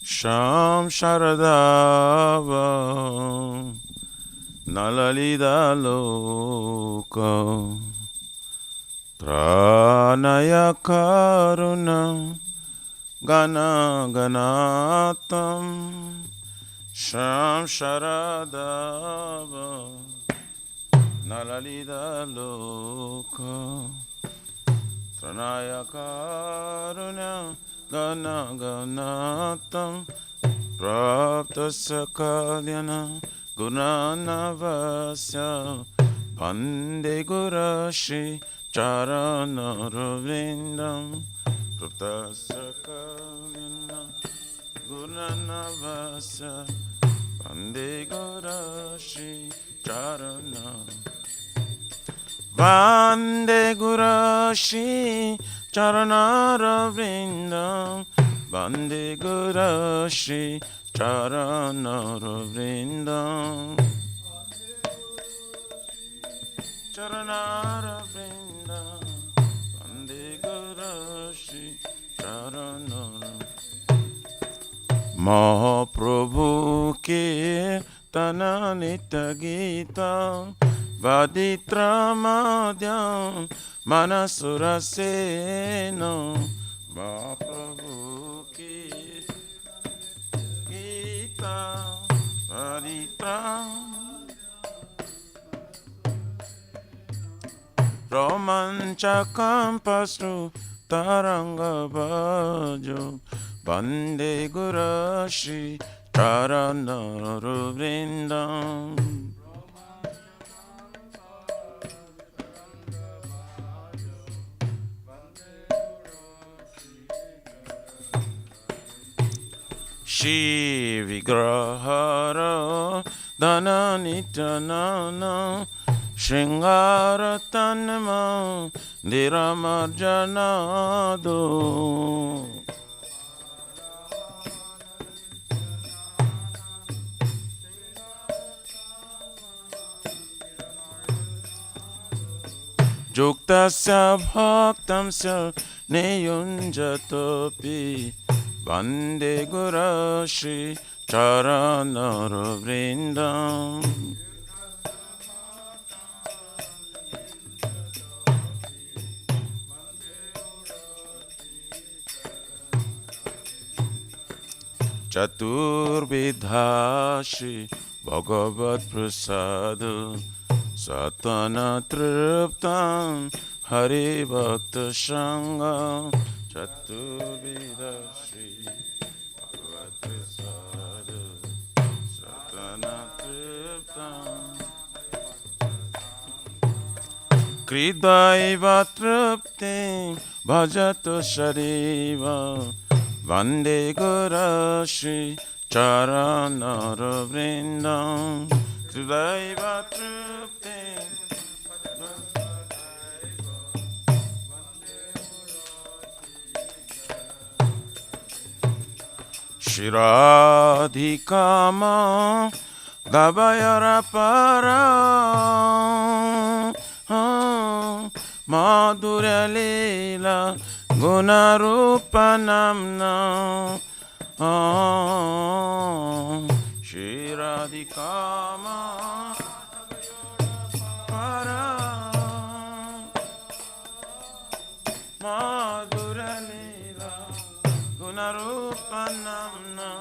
Sham Sharadava Nalalida Loka Pranaya Karuna Gana Ganatam Sham Sharadava Nalalida Loka Pranaya Karuna Gana Ganatam Prapta Sakalyana Gunanavasya Pande Gurashi Charana Ravindam Prapta Sakalyana Gunanavasya Pande Gurashi Charana Vande Gurashi Charana Ravindam Vande Gurashi Charana Ravindam Charana Ravindam Vande Gurashi Charana Mahaprabhu Kirtana Nitya Gita Vaditra Madhyam Manasura Seno Mahaprabhu Gita Vaditra Romanchakam Pasru Taranga Bhajo Bande Gurashi Charana Vrindam Shri Vigrahara Dana Nityanana Shringara Tanma Diramarjanado Juktasya Bhaktamsya Neyunjatopi Vande Gurashi Charana Vrindam Chaturvidhashi Bhagavad Prasada Satana Triptam Hari Bhakta Sangha Chaturvidhashi Bhagavad Prasada Satana Triptam Kridaiva Triptim Bhajato Shariva Vande Gurashi Charana Vrindam Kridaiva Triptim Shiradhikama Gabayara Para Madhurya Leela Gunarupanamna Shiradhikama Para Madhurya Leela Gunarupanamna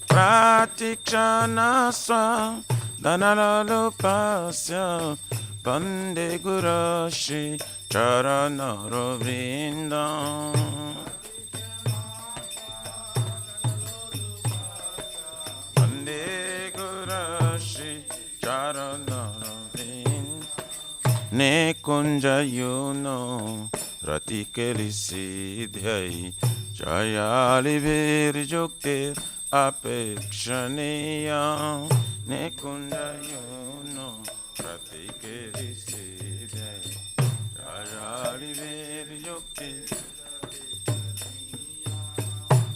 Pratikshana Dhanalupasya Vande Gurashi Charana Vrindam Vande Gurashi Charana Vrindam Ne Kunja Yuno Ratikeli Siddhai Jayali Virjuktir Apekshaniya Ne Kunja Yuno Ratikeli Siddhai Jayali Virjuktir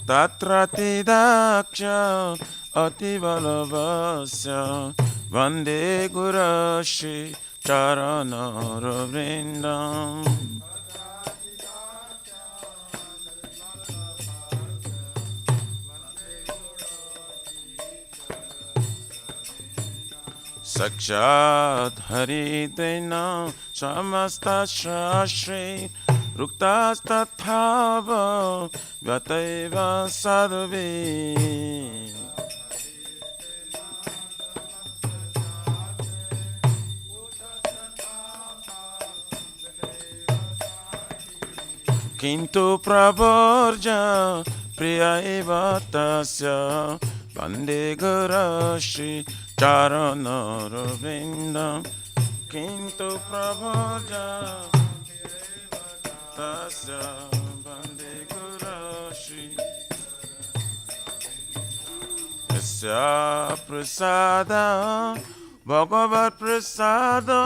Tatrati Daksha Ativalavasya Vande Gurashi Charana Vrindam Sakshat Haridena Samasta Shashri Ruktastatthava Vyataiva Sadhavi Kintu Pravarja Priyaiva Tasya Vande Garashi Charanaravinda Kintu Pravarja Tasya Vande Garashi Yasya Prasada Bhagavat Prasada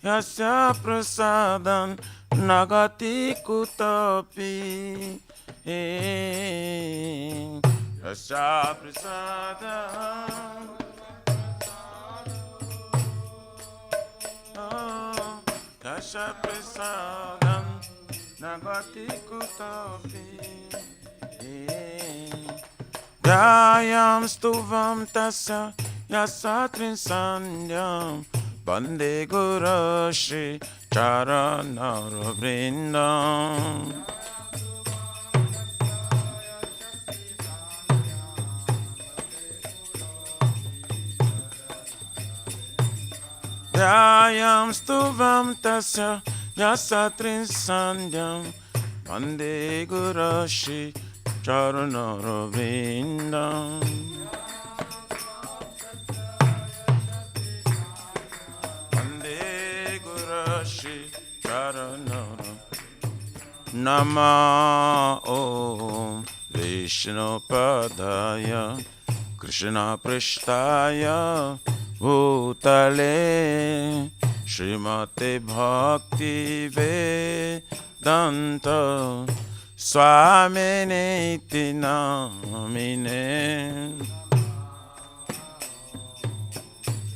Yasya Prasadan Nagati Kutapi Yasya Prasadan Yasya Prasadan Nagati Kutapi Jayam Stuvam Tasya Yasatrin Sandhyam Bande Gurashi Charanaravrindam Jayam Stuvam Tasya Yasatrin Sandhyam Bande Gurashi Charanaravrindam Nama Om Vishnu Padaya Krishna Prishtaya Bhutale Srimate Bhakti Vedanta Swaminiti Namine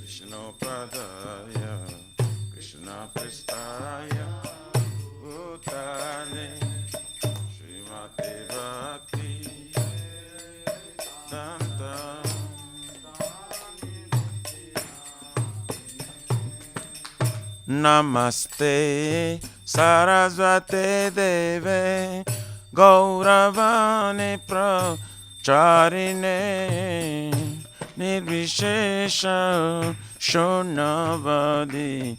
Vishnu Padaya Krishna Prishtaya Bhutale Srimate Bhakti Vedanta Namaste Saraswate Deve Gauravane Pracharine Nirvishesha Shunavadi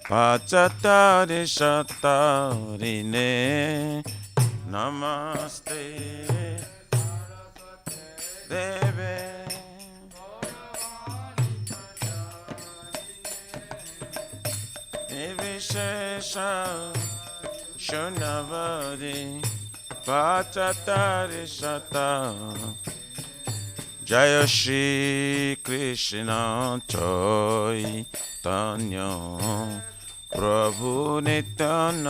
Pachatari Shatarine Namaste Deve Nirvishesha Shunavadi Pachatari Shatarine Jaya Shri Krishna Chaitanya Prabhu Nityananda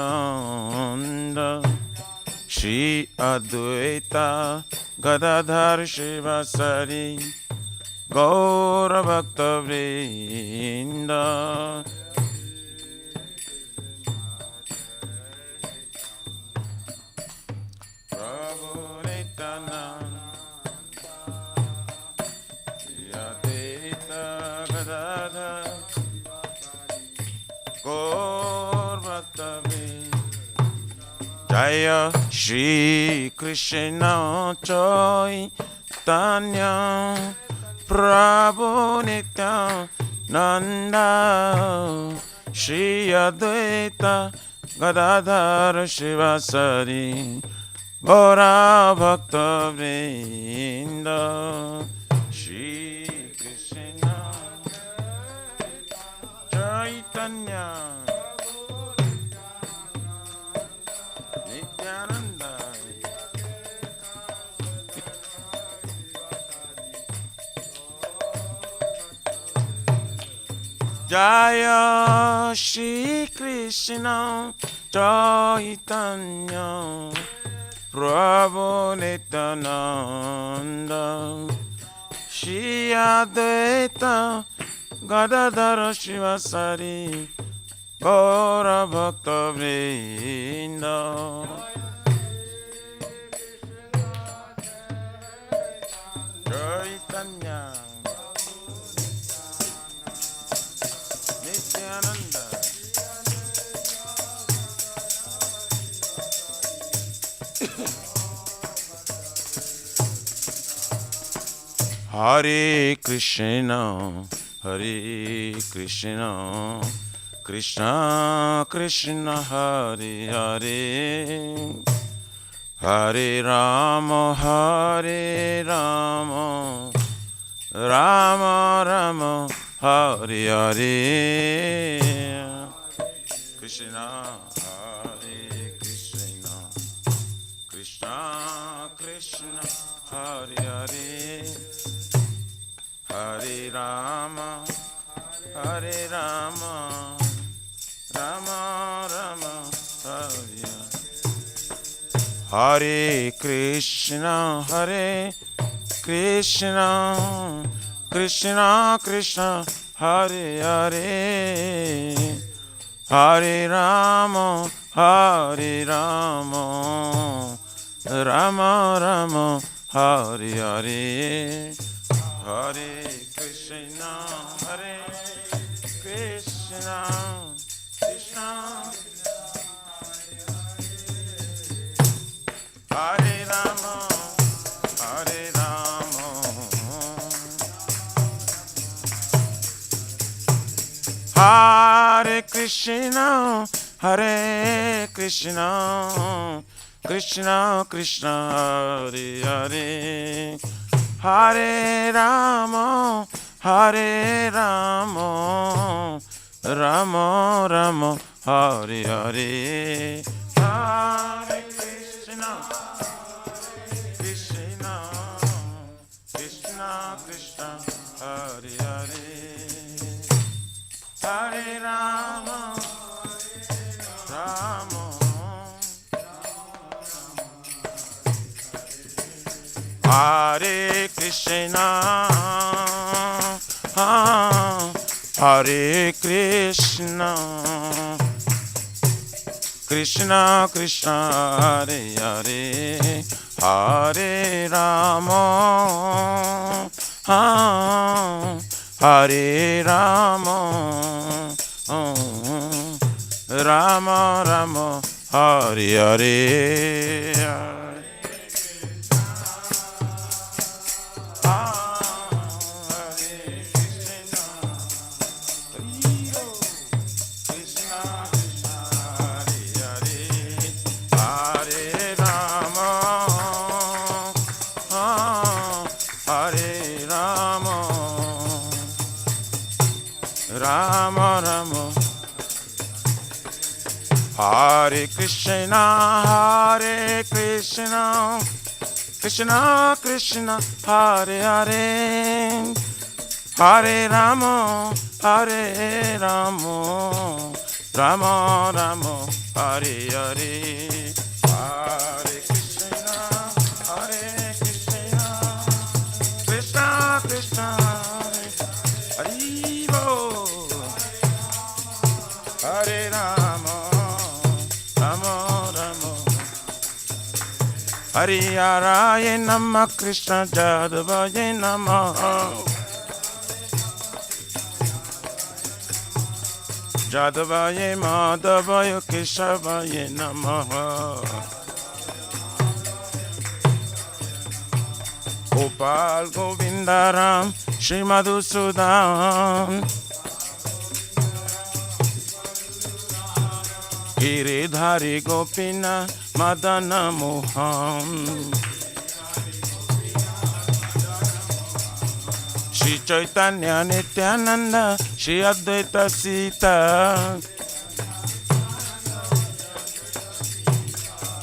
Shri Advaita Gadadhar Shivasari Gaura Bhakta Vrinda Prabhu Nityananda Jaya Shri Krishna Chaitanya Prabhu Nityananda Shri Advaita Gadadhar Shivasari Gaura Bhakta Vrinda Shri Krishna Chaitanya Nityananda Jaya Shri Krishna Chaitanya Prabhu Nityananda Shri Advaita Gadadhara Shivasari Gaura Bhakta Vrinda Chaitanya Hare Krishna, Hare Krishna, Krishna Krishna, Hare Hare, Hare Rama, Hare Rama, Rama Rama, Hare Hare. Krishna, Hare Krishna, Krishna Krishna, Hare Hare, Hare Rama, Hare Rama, Rama Rama, Hare Hare. Hare Krishna, Hare Krishna, Krishna Krishna, Hare Hare, Hare Rama, Hare Rama, Rama Rama, Hare Hare. Hare Krishna, Hare Krishna, Krishna, Hare Rama, Hare Rama, Hare Krishna, Hare Krishna, Krishna Krishna, Hare Hare, Hare Rama, Hare Rama, Rama Rama, Hare Hare. Hare Krishna, Krishna, Krishna Krishna, Hare Hare, Hare Rama, Rama, Hare Krishna, Hare Krishna, Krishna Krishna, Hare Hare, Hare Rama, Hare Rama, Rama Rama, Hare Hare. Rama Rama, Hare Krishna, Hare Krishna, Krishna Krishna, Hare Hare, Hare Rama, Hare Rama, Rama Rama, Hare Hare, Hare Krishna, Hare Krishna, Krishna Krishna, Hare Hare Rama, Rama Rama, Hare Hare Nama, Krishna Jadavaya Nama, Jadavaya Madhavaya Keshavaya Nama, Gopal Govindaram, Shri Madhusudan, Giridhari Gopina Madana Mohan, Shri Chaitanya Nityananda, Shri Advaita Sita,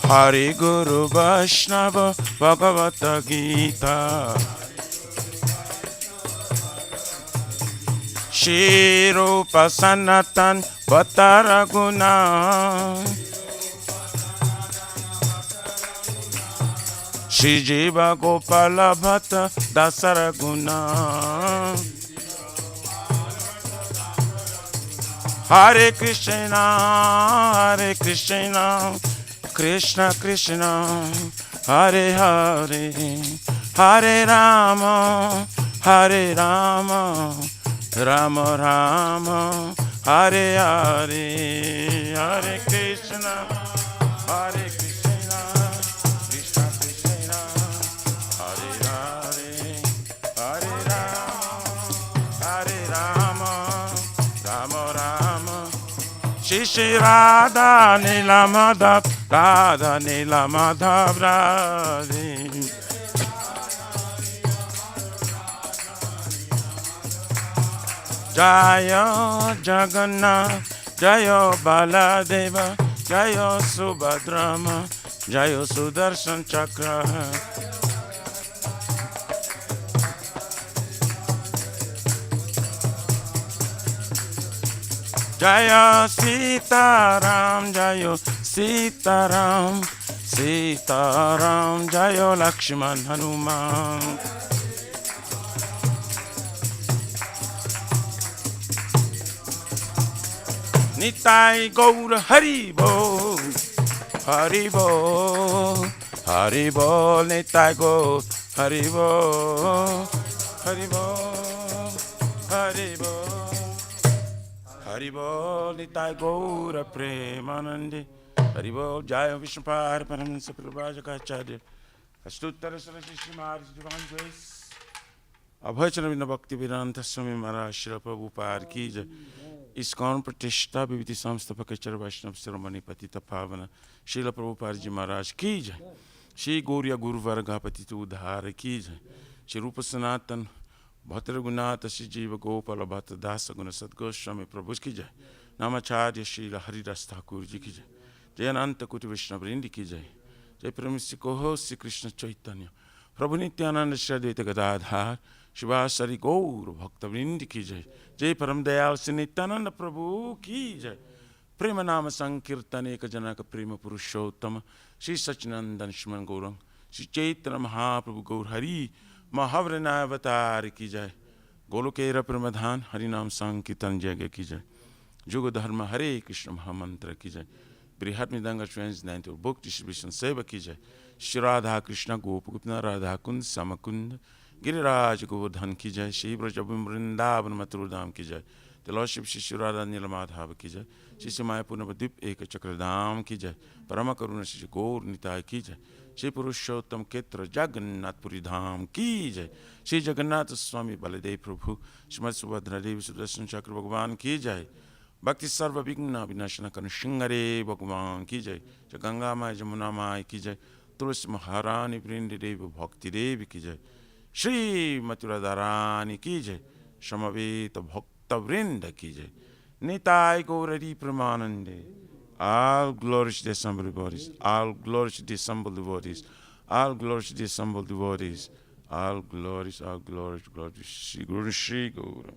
Hari Guru Vaishnava Bhagavata Gita, Shri Rupa Sanatan Vataraguna, Shri Jiva Gopala Bhatta Dasaraguna, Hare Krishna, Hare Krishna, Krishna Krishna, Hare Hare, Hare Rama, Hare Rama, Rama Rama, Hare Hare, Hare Krishna, Hare Krishna, Shri Radha Nila Madhav, Radha Nila Madhav Radhe. Jaya Jagannath, Jaya Baladeva, Jaya Subhadrama, Jaya Sudarshan Chakra. Jaya Sita Ram, Jaya Sita Ram, Sita Ram, Jaya Lakshman Hanuman. Nitai Gaur Hari Bol, Hari Bol, Hari Bol, Nitai Gaur Hari Bol, Hari Bol, Hari Bol, Hari Bol, Nitai Gaur Premanande, Hari Bol, Jaya Vishnupad Paramahansa Prabhupada Astuttara Saraswati Maharaj Divine Grace. अभय विना भक्ति वेदांत स्वामी महाराज श्री प्रभुपाद की जय। ISKCON प्रतिष्ठा विविधि संस्थापक चर वैष्णव शिरोमणि पतित पावन श्रील प्रभुपाद जी महाराज की जय। श्री गौरिया गुरुवर्गापति उद्धार की जय। श्री रूप सनातन भद्र रघुनाथ श्री जीव गोपाल भट्ट दास गुण सद्गोस्वामी प्रभु की जय। नामाचार्य श्री हरिदास ठाकुर जी की जय। जय अनंत कोटि वैष्णव वृंद की जय। जय प्रेम श्री कोहो श्री कृष्ण चैतन्य प्रभु नित्यानंद श्री अद्वैत गदाधार शिवासरि गौर भक्तवृंद की जय। जय परम दयाल श्री नित्यानंद प्रभु की जय। प्रेम नाम संकीर्तन एक जनक प्रेम पुरुषोत्तम श्री सच्चिदानंद श्रीमन गौरंग श्री चैत्र महाप्रभु गौर हरि महावरणावतार की जय। गोलोकेर प्रमधान हरिनाम संकीर्तन जय की जय। जुग धर्म हरे कृष्ण महामंत्र की जय। बृहद मृदंग ट्रांस बुक डिस्ट्रीब्यूशन सेवा की जय। श्री राधा कृष्ण गोपकुंद राधा कुंद समकुंद गिरिराज गोवर्धन की जय। श्री ब्रज वृंदावन मथुरा की जय। तिलौशिव श्री राधा नीलमाधव की जय। श्री मायापुर नवद्वीप एक चक्रधाम की जय। परम करुण श्री गौर निताय की जय। श्री पुरुषोत्तम क्षेत्र जगन्नाथपुरी धाम की जय। श्री जगन्नाथ स्वामी बलदेव प्रभु श्रीमद सुभद्रा देवी सुदर्शन चक्र भगवान की जय। भक्ति सर्व विघ्न विनाशन करण सिंगरे भगवान की जय। जय गंगा माय जमुना माय की जय। तुलसी महारानी वृंद देव भक्ति देवी की जय। श्री मथुरा रानी की जय। समवेत भक्त वृंद की जय। Nitai Gauri प्रमानंदे। All glories to the assembled devotees. All glories to the assembled devotees. All glories to the assembled devotees. All glories, glories to Shri Guru Shri Guru.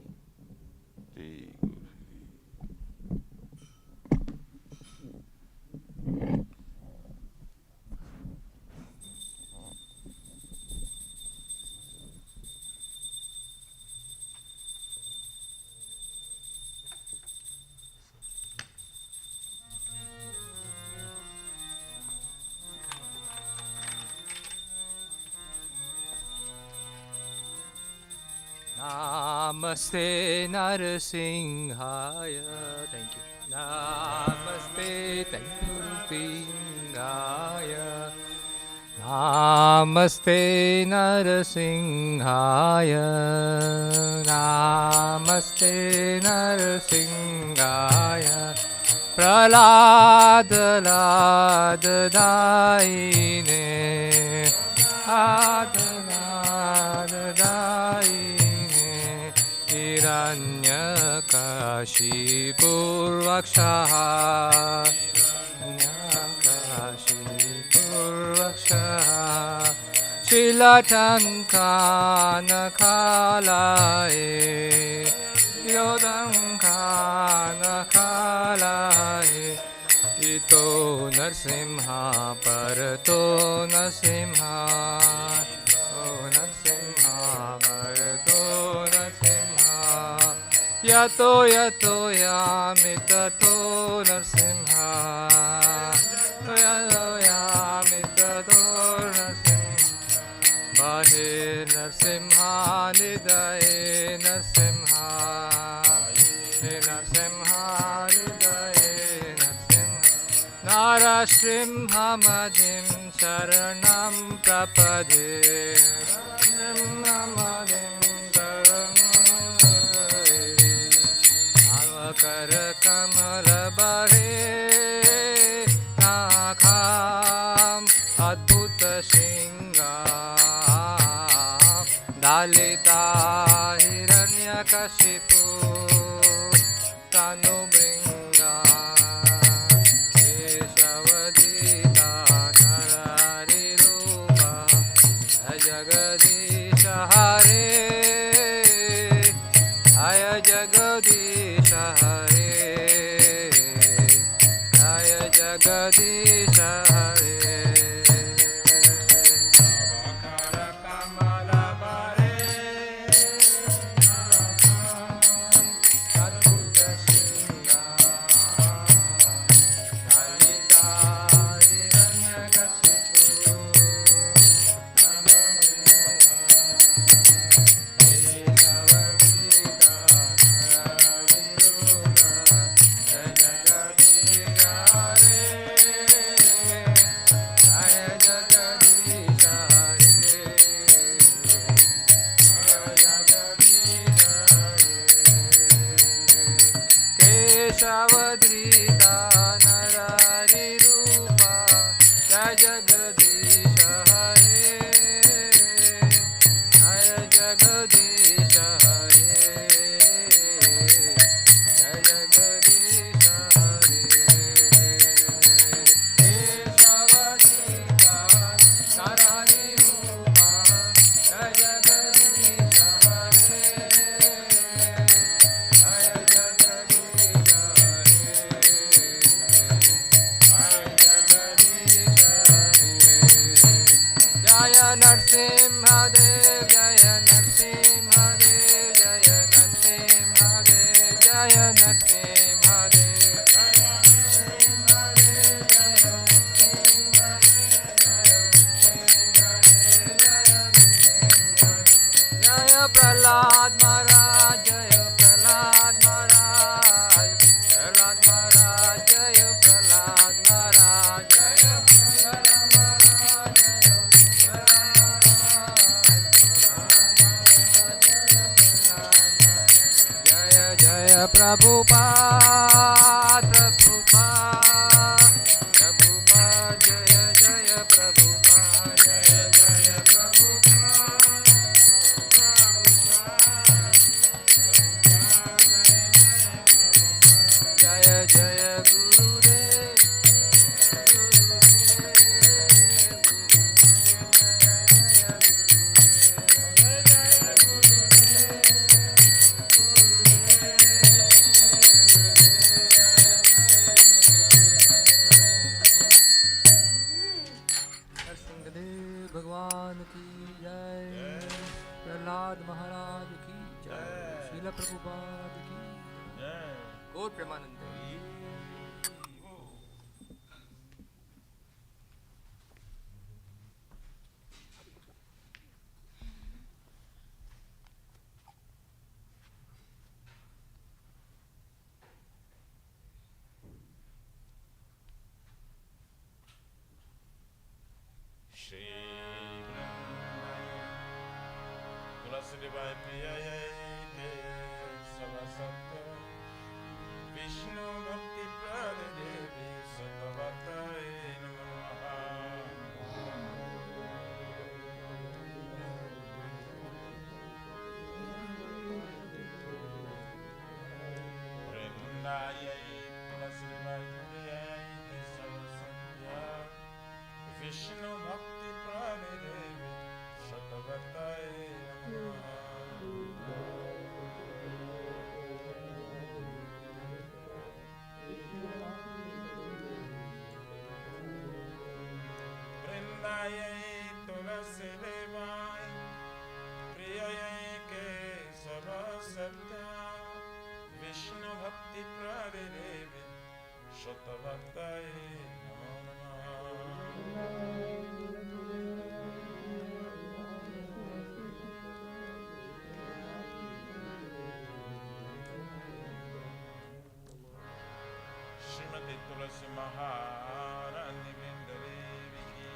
Namaste Narasimhaya. Thank you. Namaste, thank you, Singhaya. Namaste Narasimhaya. Namaste Narasimhaya. Pralada Lada Daine. Adana Daine. Hiranyakashipurvakshaha. Hiranyakashipurvakshaha. Shilatankanakalaye. Yodankanakalaye. Ito Narsimha Parato Narsimha. Yato yato yamitato Narsimha. Yato yamitato Narsimha. Bahe Narsimha nidaye Narsimha. Narsimha nidaye Narsimha. Narashrimha madim sharanam prapade. Narashrimha madim कर कमल बरे नाखाम अद्भुत सिंगार दालिता हिरण्यकशिपु तनुभृंगा केशवदीता नरहरिरूपा जगदीश हरे जय जगदीश हरे जय जगदीश हरे केशवधृता नरहरिरूपा जय जगदीश हरे जय जगदीश हरे जय जगदीश हरे केशवधृता नरहरिरूपा जय जगदीश हरे जय नरसिंहदेव जय नरसिंहदेव जय नरसिंहदेव जय नरसिंहदेव जय प्रहलाद महाराज जय प्रहलाद महाराज प्रहलाद महाराज जय प्रहलाद महाराज जय जय प्रभुपाद प्रभुपाद प्रभुपाद जय जय प्रभुपाद जय जय प्रभुपाद जय जय गुरुदेव भगवान की जय प्रहलाद महाराज की जय श्रील प्रभुपाद की गौर प्रेमानंद विष्णु भक्ति प्रद देवी सतवताय नमः वृंदायै तुलसीवत्यै सर्वसंध्या विष्णु भक्ति प्रद देवी सतवताय नमः तुलसी देवाय प्रिय केशव सत्या विष्णु भक्ति प्रद देवी शतभक्ताय नमो नमः श्रीमती तुलसी महारानी देवी की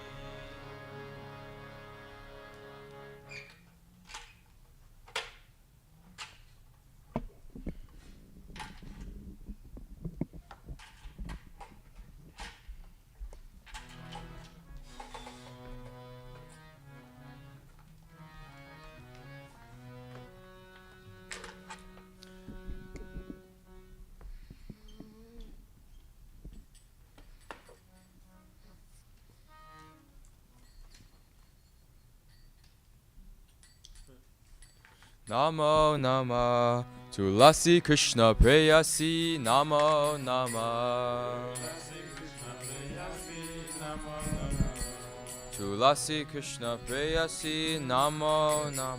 Namo Nama. Tulasi Krishna Preyasi. Namo Nama. Tulasi Krishna Preyasi. Namo Nama.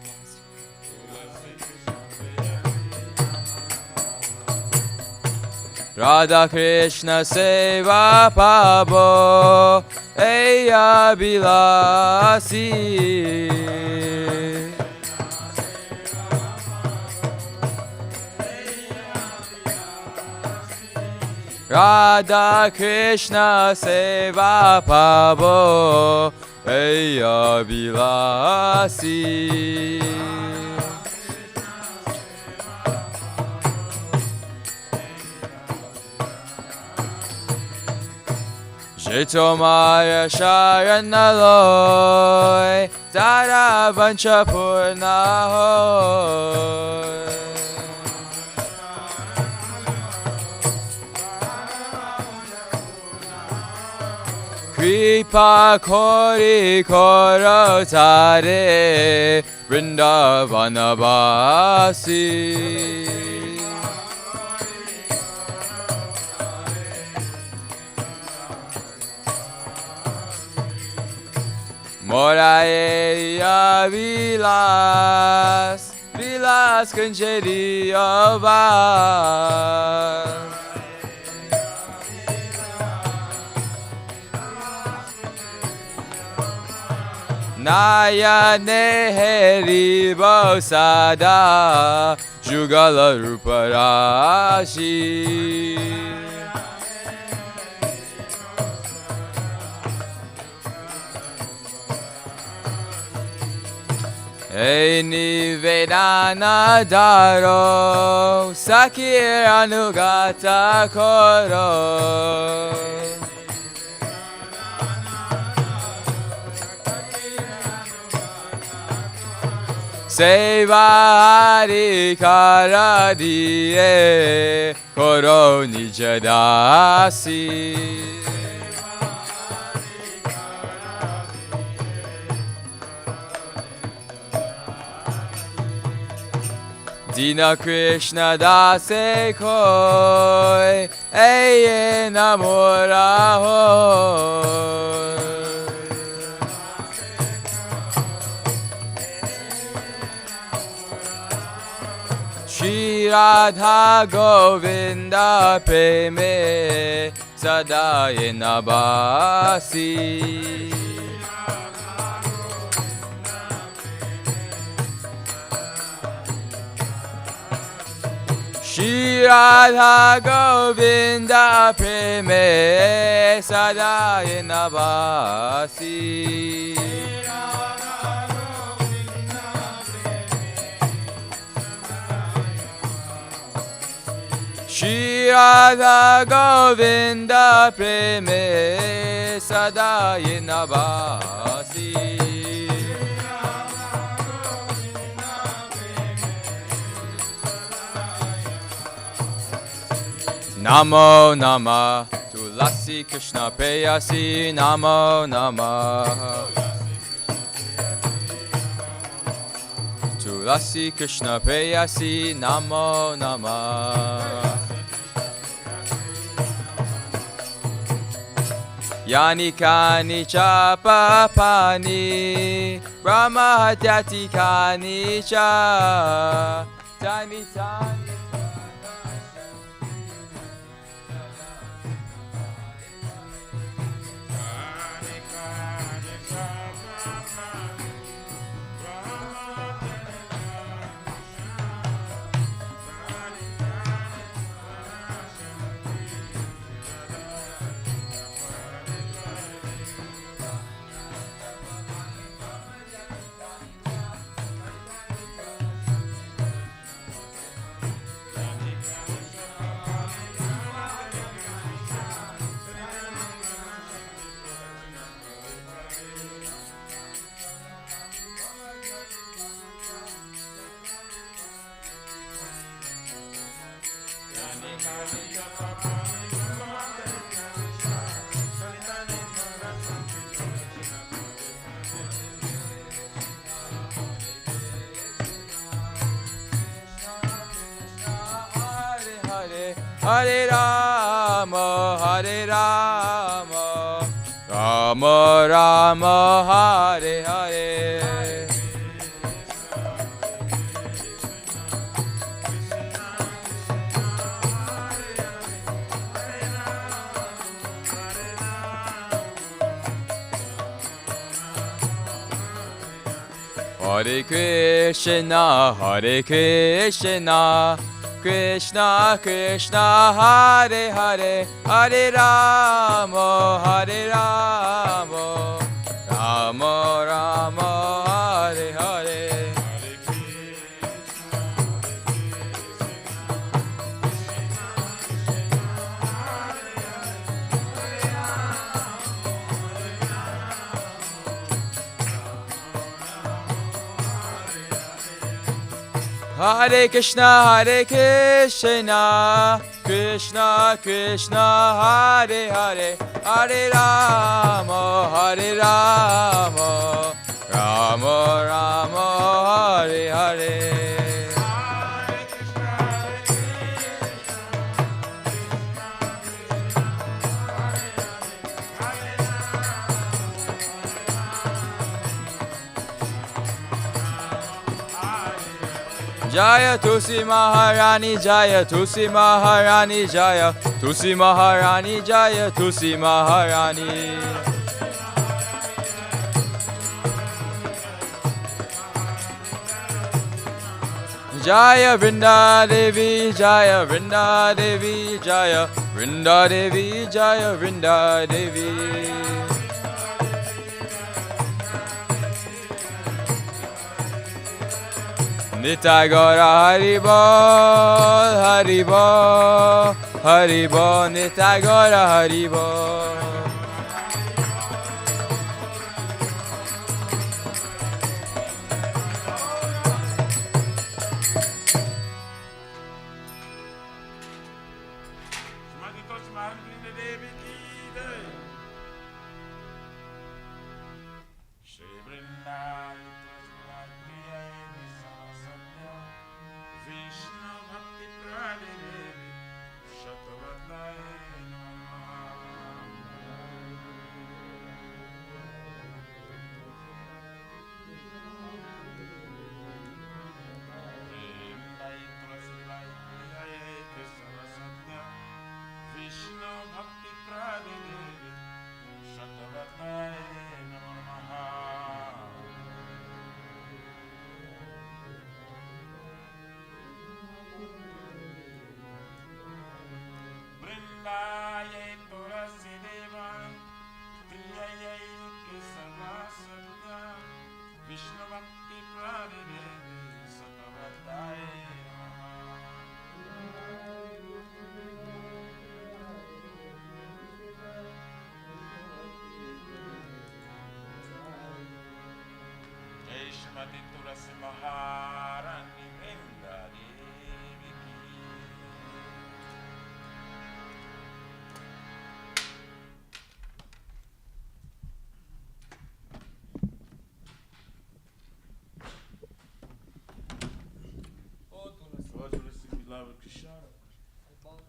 Radha Krishna Seva Pabo Eya Bilasi. Radha Krishna Seva Pabo Eya Bilasi. Jitomaya Sharanaloy Tara Vanchapurnahoy. Kripa Kori Koro Tare Vrindavanabasi. Moraeya Vilas, Vilas Kancheriya Vas. Nayane Heri Bosada Jugala Ruparashi. Eni Vedana Daro Sakir Anugata Koro. Seva Hari Karadiye Koro Nijadasi. Dina Krishna Dase Koi Eye Namora Hoy. Shri Radha Govinda Preme Sadaye Nabasi. Shri Radha Govinda Preme Sadaye Nabasi. Shri Radha Govinda Preme Sadaye Nabasi. Namo Nama Tulasi Krishna Preyasi. Namo Nama Tulasi Krishna Preyasi. Namo Nama Yani Kani Cha Papani Brahma Hatyati Kani Cha Tani Tani. Hare Rama, Hare Rama, Rama Rama, Hare Hare. Hare Krishna, Hare Krishna, Krishna Krishna, Hare Hare, Hare Rama, Hare Rama, Rama Rama, Hare Hare. Hare Krishna, Hare Krishna, Krishna Krishna, Hare Hare, Hare Rama, Hare Rama, Rama Rama, Hare Hare. Jaya Tulsi Maharani, Jaya Tulsi Maharani, Jaya Tulsi Maharani, Jaya Tulsi Maharani. Jaya Vrinda Devi, Jaya Vrinda Devi, Jaya Vrinda Devi, Jaya Vrinda Devi. Nitai Gaura Haribol, Haribol, Haribol, Nitai Gaura Haribol.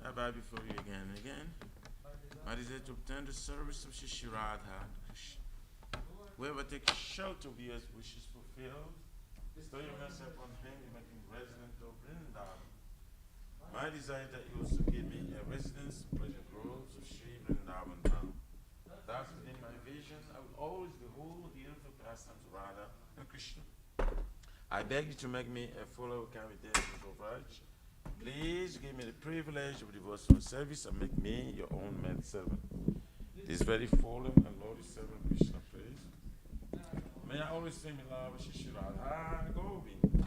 I bow before you again and again. My desire to obtain the service of Shri Radha Krishna. Whoever takes shelter of his wishes fulfilled, bestow your mercy upon him, making resident of Vrindavan. My desire that you also give me a residence in pleasure groves of Shri Vrindavan Dham. Thus, within my vision, I will always behold the beautiful pastimes of Radha and Krishna. I beg you to make me a follower candidate of Raj. Please give me the privilege of devotional service and make me your own maidservant. This very fallen and lowly servant Krishna praise. May I always sing in love with Shri Radha Govind.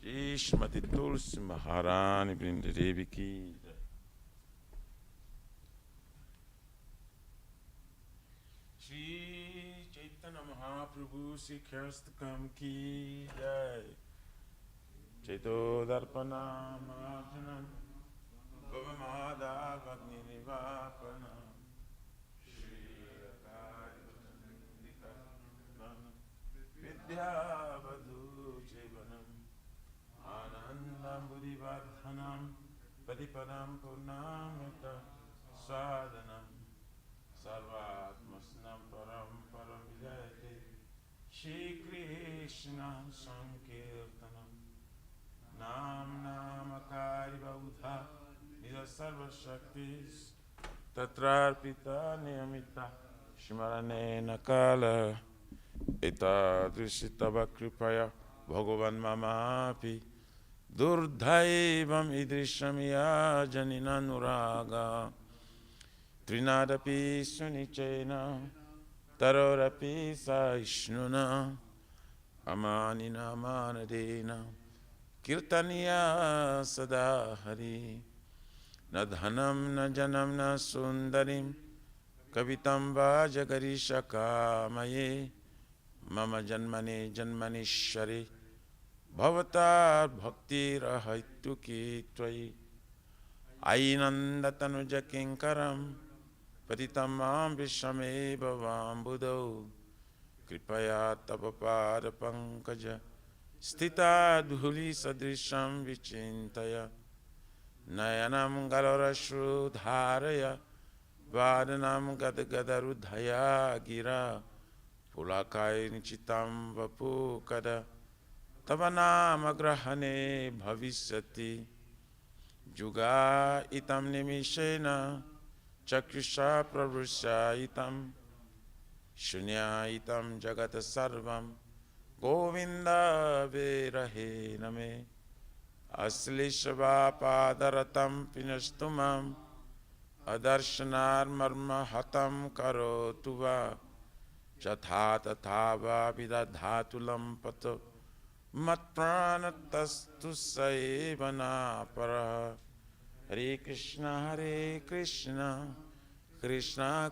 Jai Shrimati Tulsi Maharani Vrinda Devi ki jai. Shri Chaitanya Mahaprabhu Shri Kirstakam ki jai. Chaito Darpana Mahajanam Govamada Vagni Nivapanam Shri Akaritanam Vidya Vadu Jevanam Anandam Buddhivardhanam Padipadam Purnamita Sadhanam Sarvatmasnam Param Param Vijayate Shri Krishna Sankirtanam Nam Namakari Baudha Nida Sarva Shaktis Tatrarpita Niyamita Shmarane Nakala Eta Drishitava Kripaya Bhagavan Mamapi Durdhaivam Idrishamya Janinanuraga Trinadapi Sunichena Tarorapi Saishnuna Amanina Manadena Kirtaniya Sadahari Na dhanam na janam na sundarim Kavitam Vajagarisha Kamaye Mama Janmane Janmanishari Bhavatar Bhakti Rahaitu Ki Tvai Ainandatanu Kinkaram Patitamam Vishame Bhavam Buddho Kripaya Tapapada Pankaja Stita Dhuli Sadrisham Vichintaya Nayanam Galarashru Dharaya Vadanam Gadagarudhaya Gira Pulakai Nichitam Vapu Kada Tavanam Agrahane Bhavisyati Juga Itam Nimishena Chakrusha Pravusha Itam Shunya Itam Jagata Sarvam Govinda Virahe Name Aslishva Padaratam Pinastumam Adarshanar Marma Hatam Karotuva Jatha Tathava Vidadhatulam Pato Matpranastastu Saivana Para Hare Krishna Krishna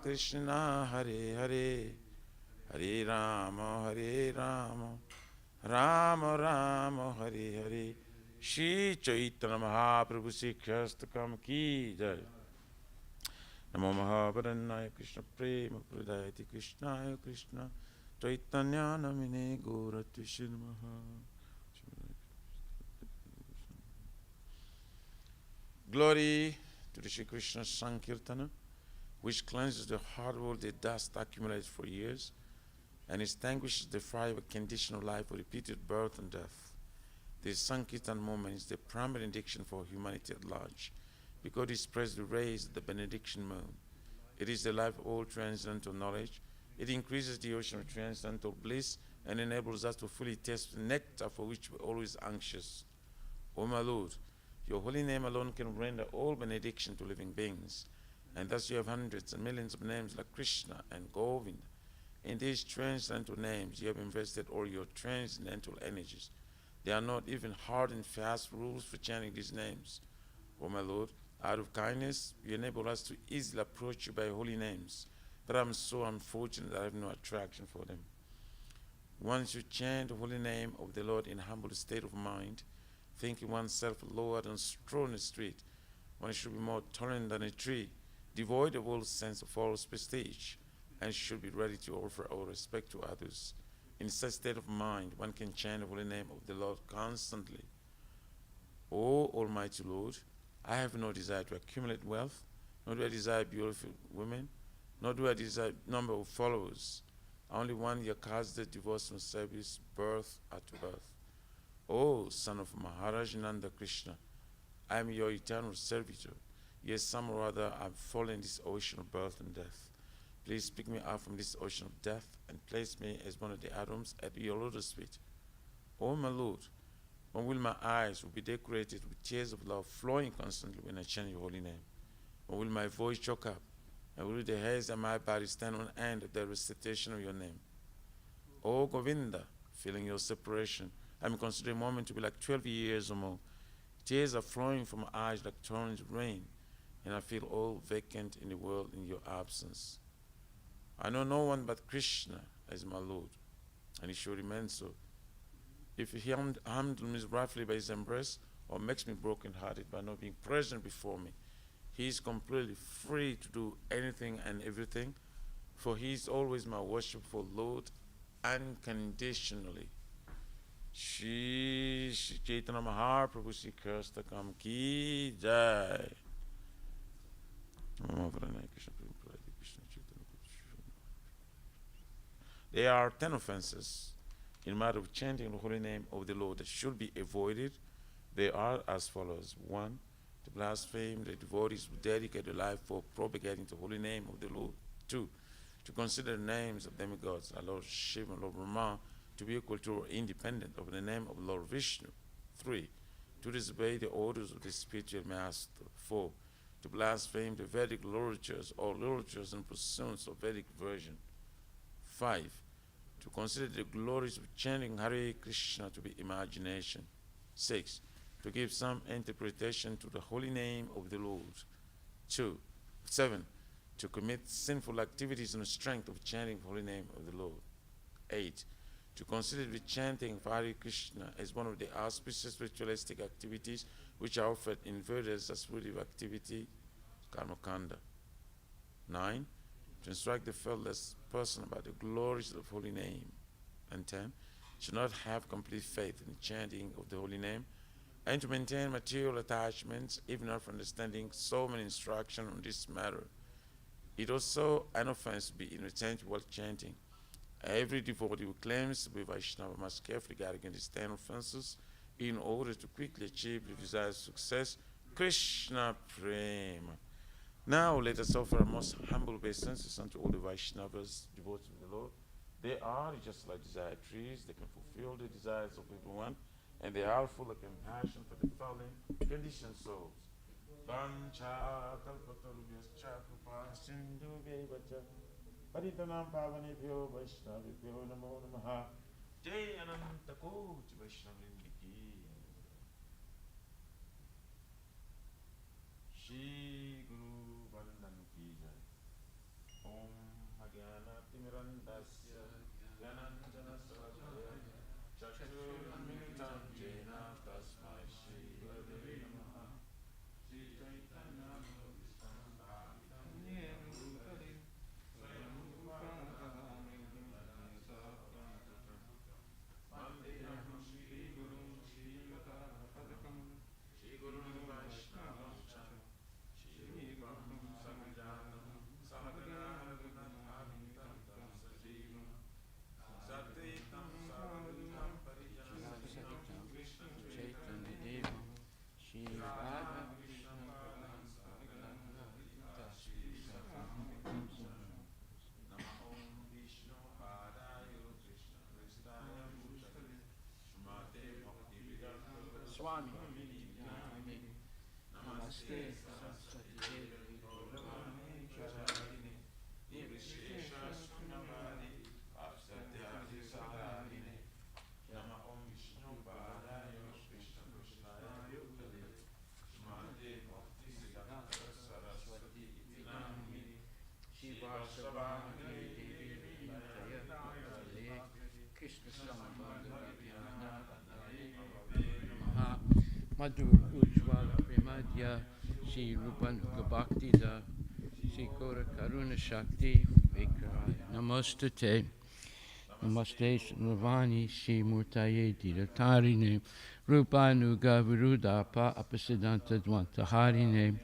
Krishna Hare Hare Hare Rama Rama Rama Hare Hare Shri Chaitanya Mahaprabhu Sikhastakam Ki Jai Namo Mahavarannaya Krishna Prema Pradayati Krishnaya Krishna Chaitanya Namine Gauratvishya Namaha. Glory to the Shri Krishna Sankirtana, which cleanses the hard world, the dust accumulated for years, and extinguishes the fire of a conditional life of repeated birth and death. This Sankirtan moment is the prime benediction for humanity at large, because it spreads the rays of the benediction moon. It is the life of all transcendental knowledge. It increases the ocean of transcendental bliss and enables us to fully taste the nectar for which we're always anxious. O my Lord, your holy name alone can render all benediction to living beings, and thus you have hundreds and millions of names like Krishna and Govinda. In these transcendental names, you have invested all your transcendental energies. There are not even hard and fast rules for chanting these names. O my Lord, out of kindness, you enable us to easily approach you by holy names, but I'm so unfortunate that I have no attraction for them. Once you chant the holy name of the Lord in humble state of mind, thinking oneself lower than straw in the street, one should be more tolerant than a tree, devoid of all sense of false prestige, and should be ready to offer all respect to others. In such state of mind, one can chant the holy name of the Lord constantly. O Almighty Lord, I have no desire to accumulate wealth, nor do I desire beautiful women, nor do I desire number of followers. I only want your caste devotional service, birth after birth. O son of Maharaj Nanda Krishna, I am your eternal servitor. Yes, some or other I have fallen in this ocean of birth and death. Please pick me up from this ocean of death and place me as one of the atoms at your lotus feet. O my Lord, when will my eyes be decorated with tears of love flowing constantly when I chant your holy name? When will my voice choke up? And will the hairs of my body stand on end at the recitation of your name? O Govinda, feeling your separation, I am considering a moment to be like 12 years or more. Tears are flowing from my eyes like torrents of rain, and I feel all vacant in the world in your absence. I know no one but Krishna as my Lord, and he should remain so. If he handles me roughly by his embrace, or makes me broken-hearted by not being present before me, he is completely free to do anything and everything, for he is always my worshipful Lord unconditionally. Shri Chaitanya Mahaprabhu Shri Krishna Kam Ki Jai. There are 10 offenses in matter of chanting the holy name of the Lord that should be avoided. They are as follows. 1. To blaspheme the devotees who dedicate their life for propagating the holy name of the Lord. 2. To consider the names of demigods, our Lord Shiva and Lord Brahma, to be equal to or independent of the name of Lord Vishnu. 3. To disobey the orders of the spiritual master. 4. To blaspheme the Vedic literatures or literatures and pursuits of Vedic version. 5. To consider the glories of chanting Hare Krishna to be imagination. 6. To give some interpretation to the holy name of the Lord. 7. To commit sinful activities in the strength of chanting the holy name of the Lord. 8. To consider the chanting of Hare Krishna as one of the auspicious ritualistic activities which are offered in Vedas as fruitive activity, Karmakanda. 9. To instruct the faithless person about the glories of the holy name. And 10. Should not have complete faith in the chanting of the holy name, and to maintain material attachments, even after understanding so many instructions on this matter. It also an offense to be inattentive while chanting. Every devotee who claims to be Vaishnava must carefully guard against these 10 offenses in order to quickly achieve the desired success. Krishna Prema. Now let us offer our most humble obeisances unto all the Vaishnavas, devotees of the Lord. They are just like desired trees. They can fulfill the desires of everyone, and they are full of compassion for the fallen, conditioned souls. Vancha kalpatarubhyascha kripa sindhubheva Paritanam pavanebhyo Vaishnavibhyo namo namaha. Jai Ananta Koti Vaishnavrinda ki. Shri Guru Vandan ki jai. Om Agyana Timirandasya Gyananjana Savajaya Chakshurmilitam Jena Tasmai Shri Gurave Namaha. Shri Chaitanya Manobhishtam Bhavitam Nyen Bhutale Swayam Upakami Sakyam Vandeham Shri Guru Shri Lata Padakam Shri Guru Vaishnavam Cha Shri Guru Samajatam Samagana Gunadharitam Tam Sajivam Satvitam Sarvadham Parijanam Krishna Chaitanya Devam Shri Radha Krishna Padam Saganam Lita Shri Satam Namo Vishnu Padaya Krishna Prestaya Bhutale Srimate Bhaktivedanta Swami Namaste Saraswati Devi Gauravani Pracharine Nirvishesha Sunyavadi Apsatyati Sadarine Nama Om Vishnu Padaya Krishna Prestaya Bhutale Srimate Bhaktivedanta Saraswati Namini Shiva Sabhani Devi Jayatale Krishna Samabhadra Vyana Namaha Madhu Ujjvala Premadya Shri Rupanuga Bhaktida Shri Gora Karuna Shakti Vikraya Namostate Namaste Nirvani Shri Murtaye Diratarine Rupanuga Virudapa Apasiddhanta Dvantaharine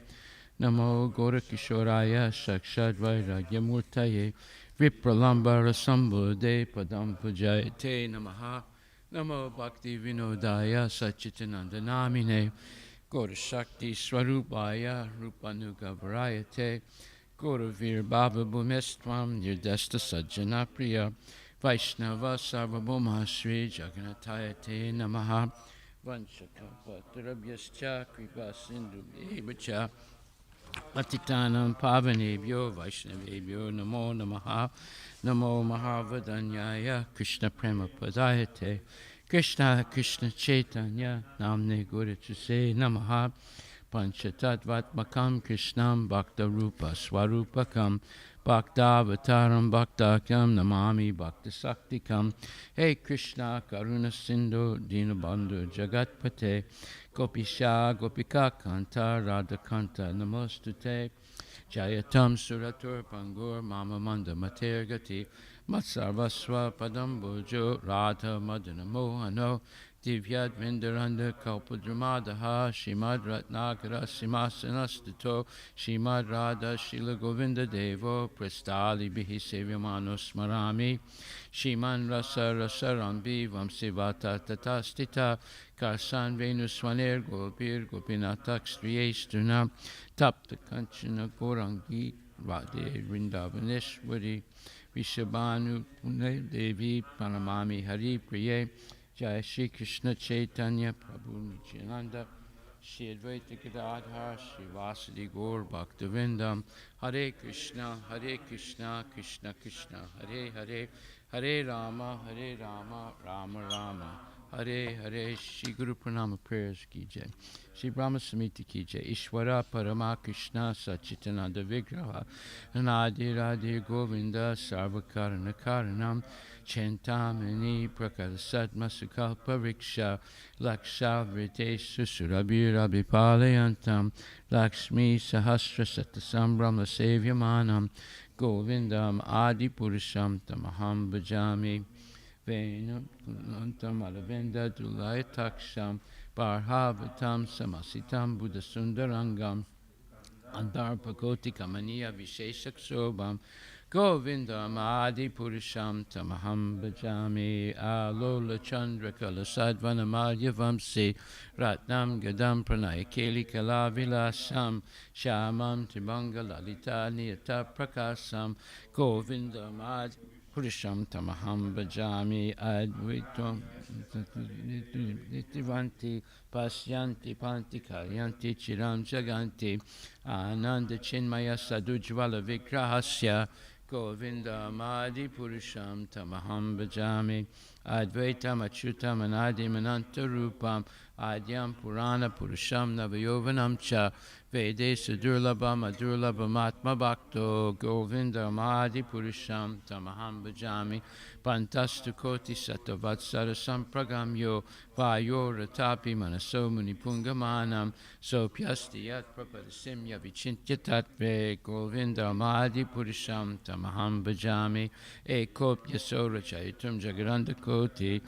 Namo Gora Kishoraya Sakshad Vairagya Murtaye Vipralambara Sambodhe Padam Pujayate Namaha Namo Bhakti Vinodaya Sachitananda Namine Gora Shakti Swarupaya Rupanuga Varayate Gora Vir Bhava Bhumestvam Nirdesta Sajjana Priya Vaishnava Sarvabhuma Sri Jagannathayate Namaha Vanshakapatarabhyascha Kripa Sindhu Evacha Patitanam Pavanebhyo Vaishnavebhyo Namo Namaha Namo Mahavadanyaya Krishna Prema Padayate Krishna Krishna Chaitanya Namne Gurachuse Namaha Panchatattvatmakam Krishnam Bhakta Rupa Swarupakam Bhaktavataram Bhaktakyam Namami Bhakta Saktikam Hey Krishna Karuna Sindhu Dinabandhu Jagatpate Gopisha Gopika Kanta Radha Kanta Namostute Jayatam Suratur Pangur Mama Manda Matergati Matsarvaswa Padam Bojo Radha Madana Mohano Divyad Vindaranda Kalpadramadaha Shimad Ratnakara Simhasanastito Shimad Radha Shila Govinda Devo Prastali Bihi Sevyamano Smarami Shiman Rasa Rasarambi Vamsivata Tatastita Karsan Venuswaner Gopir Gopinatak Striyestunam Tapta Kanchana Gorangi Radhe Vrindavaneshwari Vishabhanu Pune Devi Pranamami Hari Priye Jai Shri Krishna Chaitanya Prabhu Nityananda Shri Advaita Gadadhar Shri Vasadi Gaur Bhaktivinoda Hare Krishna Krishna Krishna Hare Hare Hare Rama Rama Rama Hare Hare. Shri Guru Pranama prayers ki jai. Shri Brahma Samiti ki jai. Ishwara Parama Krishna Sachitananda Vigraha Anadi Radhe Govinda Sarvakarana Karanam Chentamani Prakasatma Sukalpa Riksha Laksha Vritesu Surabhira Bipalayantam Lakshmi Sahasra Satasambram Lasevyamanam Govindam Adi Purusham Tamaham Bhajami Venam Antam Alavenda Dulaya Taksham Barhavatam Samasitam Buddha Sundarangam Andarpakoti Kamaniya Vishesha Sobam Govindam Adi Purusham Tamaham Bhajami Alola Chandra Kala Sadvanamalya Vamsi Ratnam Gadam Pranayakeli Kalavilasam Shamam Tibanga Lalita Niyata Prakasam Govindam Adi Purusham Tamaham Bhajami Advaitam Nitivanti Pasyanti Panti Kalyanti Chiram Jaganti Ananda Chinmaya Sadujvala Vigrahasya Govinda Madi Purusham Tamaham Bhajami Advaitam Achyutam Anadim Ananta Rupam Adyam Purana Purusham Navayovanam Cha Vede Sudurlabham Adurlabham Atma Bhakto Govinda Madi Purusham Tamaham Bhajami Pantastu Koti Satavatsara Sampragamyo Vayo Ratapi Manaso Munipungamanam Sopyasti Yat Prapadasimya Vichintya Tatve Govinda Madi Purusham Tamaham Bhajami Ekopya Sora Chaitum Jagaranda Koti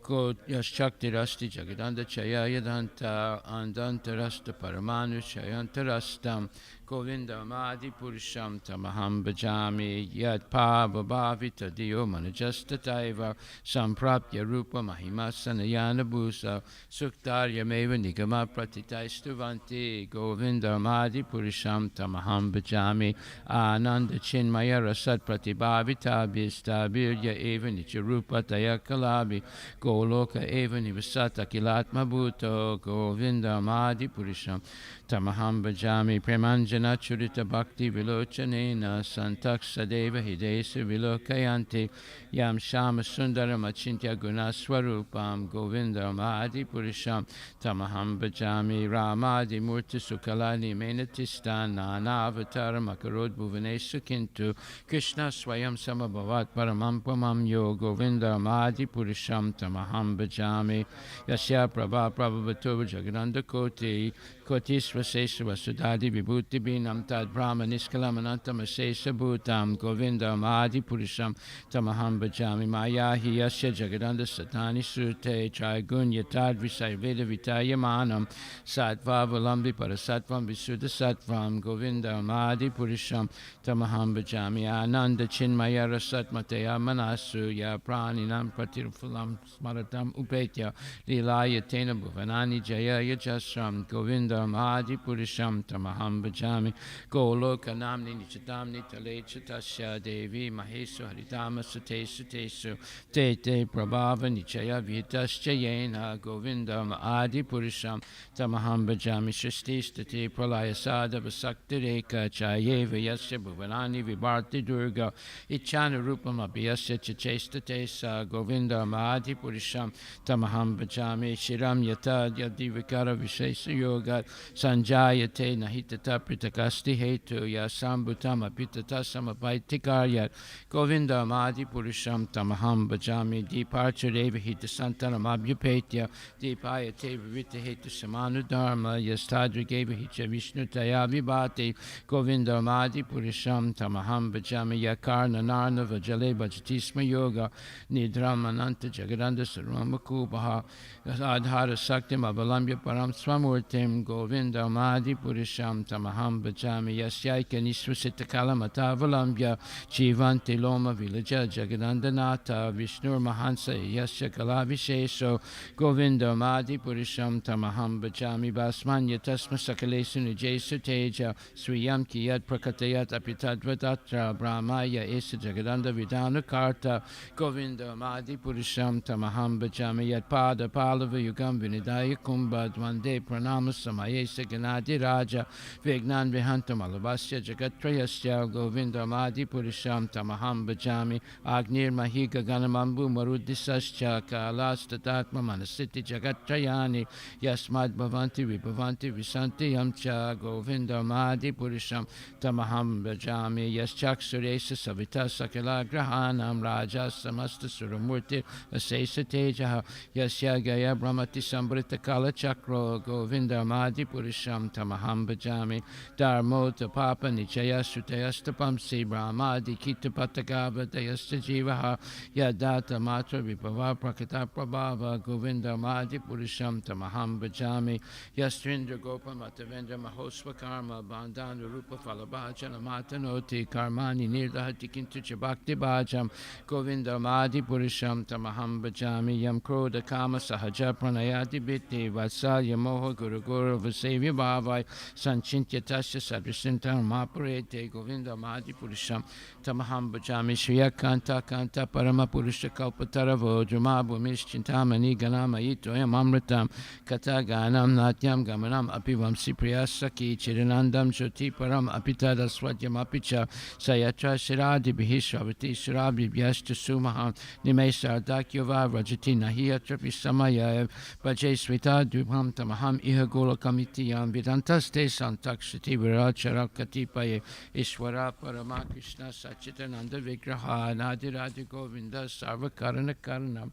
Yashakti Rasti Jagadanda Chaya Yadanta Andanta Rasta Paramanu Chayanta Rastam Govinda Madi Purusham Tamaham Bhajami Yad Pavabhavita Dio Manajasta Taiva Samprapya Rupa Mahima Sanayana Bhusa Suktarya Meva Nigama Pratitaistuvanti Govinda Madi Purusham Tamaham Bhajami Ananda Chinmaya Rasat Pratibhavita Bistabirya Eva Nicharupa Tayakalabi Goloka Eva Nivasata Kilatma Bhuto Govinda Madi Purusham Tamaham Bhajami Premanjana Churita Bhakti Vilochanena Santaksa Deva Hidesa Vilokayanti Yam Shama Sundaram Achintya Gunaswarupam Govinda Mahadi Purusham Tamaham Bhajami Ramadi Murti Sukalani Menatistan Nana Avatar Makarod Bhuvanesha Kintu Krishna Swayam Samabhavat Paramam Pamam Yo Govinda Mahadi Purusham Tamaham Bhajami Yasya Prabha Prabhavato Jagananda Koti Kotisva Sesha Vasudadi Vibhuti Binam Tad Brahma Niskalam Anantam Sesha Bhutam Govinda Mahadi Purusham Tamaham Bhajami Maya Hiyasya Jagadanda Satani Sute Trigun Yatad Visay Veda Vitaya Manam Sattva Valambi Parasatvam Visuddha Sattvam Govinda Mahadi Purusham Tamaham Bhajami Ananda Chinmaya Rasat Mataya Manasu Ya Praninam Pratirphalam Smaratam Upetya Lilaya Tena Bhuvanani Jaya Yajasram Govinda Mahadi Purusham Tamaham Bhajami Goloka Namni Nichatamni Tale Chatasya Devi Mahesu Haritama Sutesu Tesu Tete Prabhava Nichaya Vitascha Yena Govinda Mahadi Purusham Tamaham Bhajami Shrististati Pralaya Sada Vasakti Reka Chayeva Yasya Bhuvanani Vibharti Durga Ichana Rupam Abhyasya Chachesta Tesa Govinda Mahadi Purusham Tamaham Bhajami Shiram Yata Yadivikara Vishesa Yoga Sanjayate Nahitata Pritakasti Hetu Yasambhutam Apitata Samapaitikar Govinda Madi Purusham Tamaham Bhajami Departureva Hita Santanam Abhyupetya Depayate Vivita Hetu Samanu Dharma Yastadrigeva Hicha Vishnu Taya Vibhati Govinda Madi Purusham Tamaham Bhajami Yakarna Narna Vajale Bhajatisma Yoga Nidramananta Jagadanda Sarvamakubaha Adhara Saktim Avalambya Param Swamurtim Govinda Madi Purusham Tamaham Bhajami Yasyaika Nisvasita Kalamata Avalambya Jivanti Loma Vilaja Jagadandanata Vishnur Mahansa Yasya Kalavishesho Govinda Madi Purusham Tamaham Bhajami Basmanya Tasma Sakalesu Nijesu Teja Sriyam Kiyat Prakatayat Apitadvadatra Brahmaya Esa Jagadanda Vidanu Karta Govinda Madi Purusham Tamaham Bhajami Yat Pada Palava Yugam Vinidaya Kumbha Dvande Pranama Samayesa Ganadi Raja Vignan Vihantam Alabasya Jagatrayasya Govinda Madi Purusham Tamaham Bhajami Agnir Mahiga Ganamambu Marudisascha Kalas Tatatma Manasiti Jagatrayani Yasmad Bhavanti Vibhavanti Visanti Yamcha Govinda Madi Purusham Tamaham Bhajami Yaschak Suresa Savita Sakala Grahanam Raja Samasta Suramurti Asesa Tejaha Yasya Gaya Brahmati Sambrita Kala Chakro Govinda Madi Purusham Tamaham Bhajami Dharmota Papa Nichaya Sutayastapamsi Brahmadi Kita Patagava Dayasta Jivaha Yadata Matra Vipava Prakata Prabhava Govinda Madi Purusham Tamaham Bhajami Yastrindra Gopa Matavendra Mahosva Karma Bandhanu Rupa Falabhajana Matanoti Karmani Nirdahati Kintu Chabakti Bhajam Govinda Madi Purusham Tamaham Bhajami Yam Kroda Kama Sahaja Pranayati Biti Vatsalya Moha Guru Guru Vasavya Bhavai Sanchintya Tasya Sadrisintam Maparete Govinda Madi Purusham Tamaham Bhajami Shriya Kanta Kanta Parama Purusha Kalpataravo Drama Bhumish Chintamani Ganama Ito Yam Amritam Kata Ganam Natyam Gamanam Apivam Sipriya Saki Chiranandam Jyoti Param Apitada Swadyam Apicha Sayatra Shiradi Bihishravati Shirabi Vyashta Sumaham Nimesar Dakyova Rajati Nahiya Trapi Samaya Bhaje Svita Dubham Tamaham Iha Gola Kamitiyam Vidantaste Santakshati Viracharakatipaye Ishwara Parama Krishna Sachitananda Vigraha Nadiradi Govinda Sarvakarana Karanam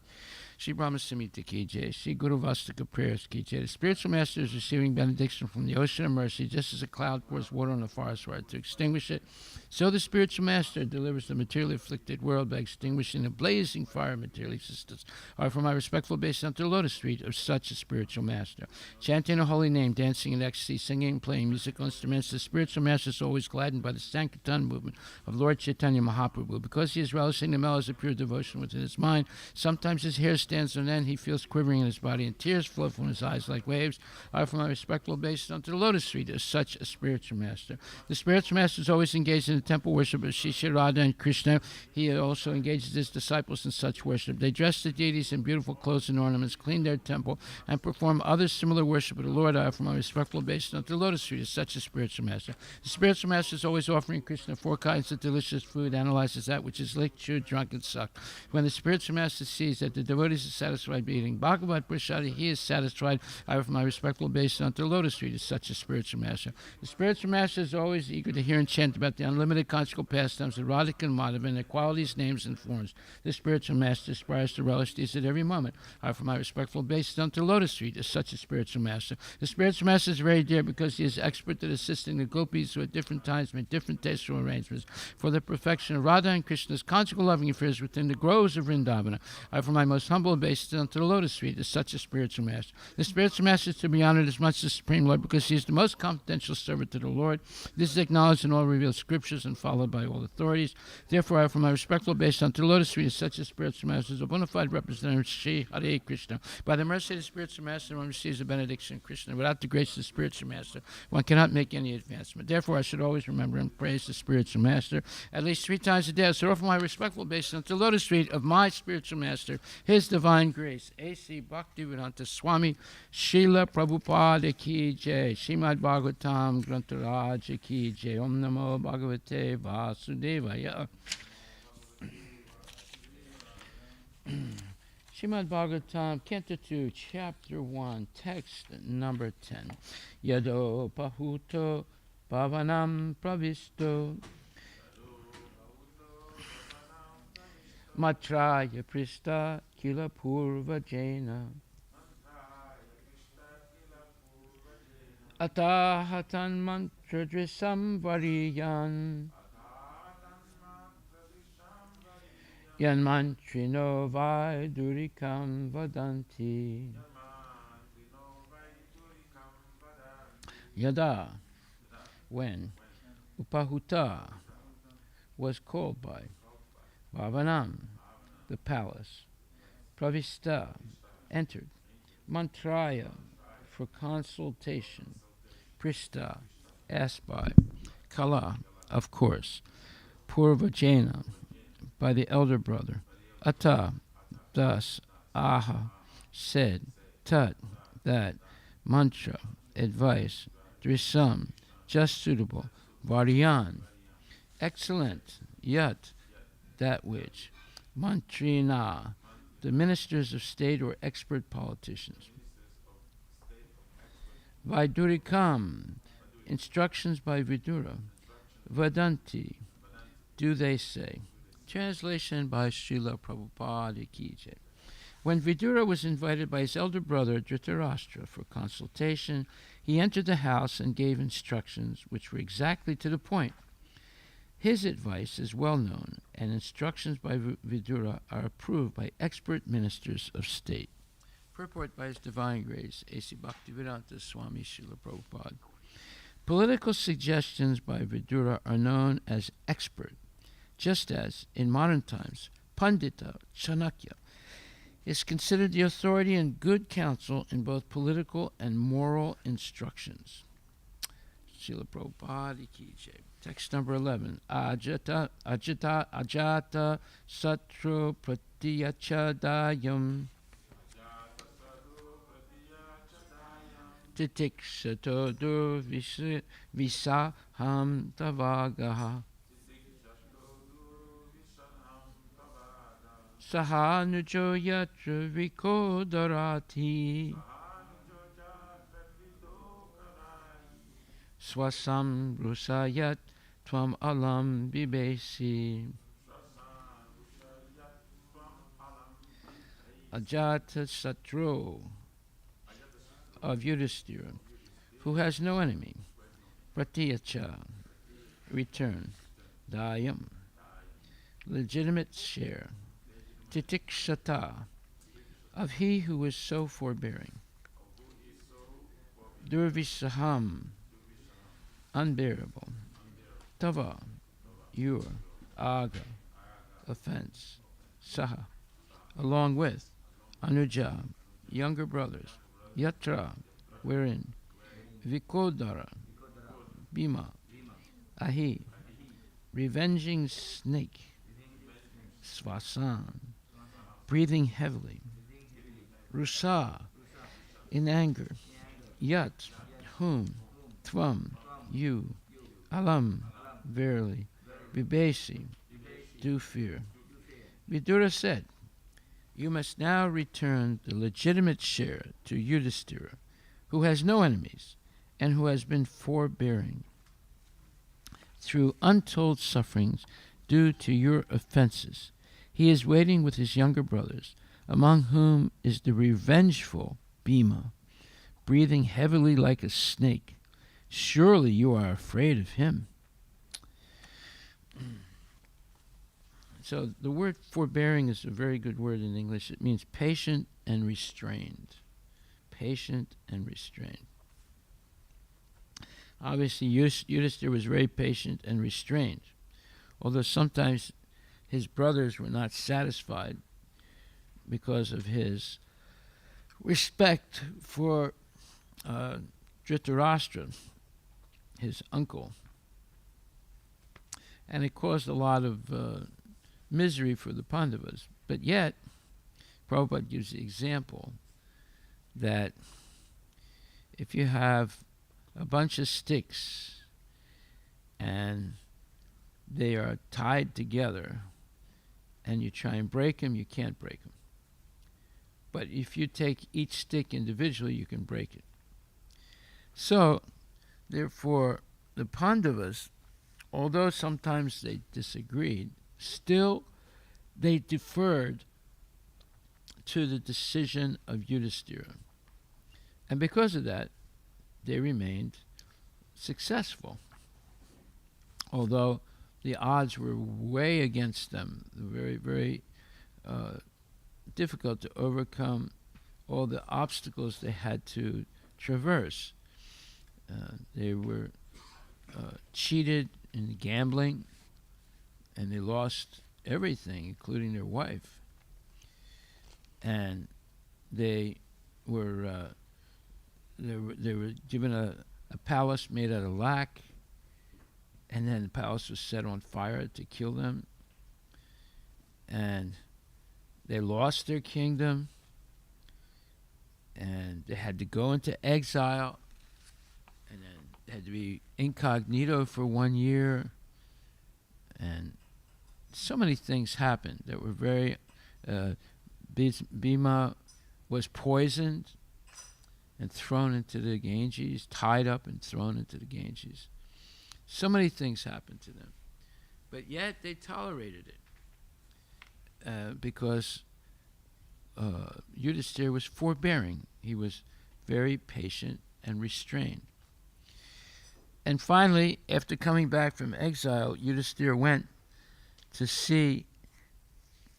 Shri Brahma Samhita Ki Jai, Shri Guru Vastika prayers Ki Jai. The spiritual master is receiving benediction from the ocean of mercy, just as a cloud pours water on a forest fire to extinguish it. So the spiritual master delivers the materially afflicted world by extinguishing the blazing fire of material existence. Are for my respectful obeisance unto the lotus feet of such a spiritual master. Chanting a holy name, dancing in ecstasy, singing and playing musical instruments, the spiritual master is always gladdened by the Sankirtan movement of Lord Chaitanya Mahaprabhu. Because he is relishing the mellows of pure devotion within his mind, sometimes his hair stands on end, he feels quivering in his body, and tears flow from his eyes like waves. I, for my respectful obeisance unto the lotus feet of such a spiritual master. The spiritual master is always engaged in the temple worship of Shri Radha and Krishna. He also engages his disciples in such worship. They dress the deities in beautiful clothes and ornaments, clean their temple, and perform other similar worship of the Lord. I, for my respectful obeisance unto the lotus feet of such a spiritual master. The spiritual master is always offering Krishna 4 kinds of delicious food, analyzes that which is licked, chewed, drunk, and sucked. When the spiritual master sees that the devotees are satisfied by eating Bhagavad Prasadi, he is satisfied. I offer my respectful obeisance unto the lotus feet is such a spiritual master. The spiritual master is always eager to hear and chant about the unlimited conjugal pastimes of Radhika and Madhava and their qualities, names, and forms. The spiritual master aspires to relish these at every moment. I offer my respectful obeisance unto the lotus feet is such a spiritual master. The spiritual master is very dear because he is expert at assisting the gopis who at different times make different tasteful arrangements for the perfection of Radha and Krishna's conjugal loving affairs within the groves of Vrindavana. I offer my most humble obeisance unto the lotus feet is such a spiritual master. The spiritual master is to be honored as much as the Supreme Lord because he is the most confidential servant to the Lord. This is acknowledged in all revealed scriptures and followed by all authorities. Therefore, I offer my respectful obeisance unto the lotus feet is such a spiritual master as a bona fide representative of Shri Hare Krishna. By the mercy of the spiritual master, one receives the benediction of Krishna. Without the grace of the spiritual master, one cannot make any advancement. Therefore, I should always remember and praise the spiritual master at least 3 times a day. So I offer my respectful obeisance unto the lotus feet of my spiritual master, his divine grace. A.C. Bhaktivedanta Swami Srila Prabhupada Ki Jai. Srimad Bhagavatam Grantaraja Ki Jai. Om Namo Bhagavate Vasudevaya. Srimad Bhagavatam, Canto 2, Chapter 1, Text number 10. Yado pahuto pavanam pravisto matraya prista kila purva jena atahatan mantra drisam variyan yan mantrino vaidurikam vadanti. Yada, when Upahuta was called by Bhavanam, the palace, Pravista, entered, Mantraya, for consultation, Prista, asked by, Kala, of course, Purvajena, by the elder brother, Ata, thus, Aha, said, Tat, that, Mantra, advice, Drisam, just suitable, Varyan, excellent, Yat, that which, Mantrina, the ministers of state or expert politicians, Vaidurikam, instructions by Vidura, Vadanti, do they say. Translation by Srila Prabhupada Ki Jai. When Vidura was invited by his elder brother Dhritarashtra for consultation, he entered the house and gave instructions which were exactly to the point. His advice is well known, and instructions by Vidura are approved by expert ministers of state. Purport by His Divine Grace, A.C. Bhaktivedanta Swami Srila Prabhupada. Political suggestions by Vidura are known as expert, just as, in modern times, Pandita Chanakya is considered the authority and good counsel in both political and moral instructions. Srila Prabhupada Ki Jai. Text number 11. Ajata satru pratiyachadayam titiksato durvisaham tavagaha sahanujo yatra vikodarati swasam rusayat tvam alam bibesi. Ajata Satru of Yudhisthira, who has no enemy, Pratyacha, return, Dayam, legitimate share, Titikshata, of he who is so forbearing, Durvisaham, unbearable, Tava, your, Aga, offense, Saha, along with, Anuja, younger brothers, Yatra, wherein, Vikodara, Bhima, Ahi, revenging snake, Swasan, breathing heavily, Rusa, in anger, Yat, whom, Tvam, you, Alam, verily, Vibesi, do fear. Vidura said, you must now return the legitimate share to Yudhisthira, who has no enemies and who has been forbearing through untold sufferings due to your offenses. He is waiting with his younger brothers, among whom is the revengeful Bhima, breathing heavily like a snake. Surely you are afraid of him. So the word forbearing is a very good word in English. It means patient and restrained. Patient and restrained. Obviously, Yudhisthira was very patient and restrained, although sometimes his brothers were not satisfied because of his respect for Dhritarashtra, his uncle. And it caused a lot of misery for the Pandavas. But yet, Prabhupada gives the example that if you have a bunch of sticks and they are tied together and you try and break them, you can't break them. but if you take each stick individually, you can break it. So, therefore, the Pandavas, although sometimes they disagreed, still they deferred to the decision of Yudhisthira. And because of that, they remained successful. Although the odds were way against them, very, very difficult to overcome all the obstacles they had to traverse. They were cheated in gambling, and they lost everything, including their wife. And they were given a palace made out of lac, and then the palace was set on fire to kill them. And they lost their kingdom, and they had to go into exile, and then they had to be incognito for 1 year, and so many things happened that were very... Bhima was poisoned and thrown into the Ganges, tied up and thrown into the Ganges. So many things happened to them. But yet they tolerated it because Yudhisthira was forbearing. He was very patient and restrained. And finally, after coming back from exile, Yudhisthira went to see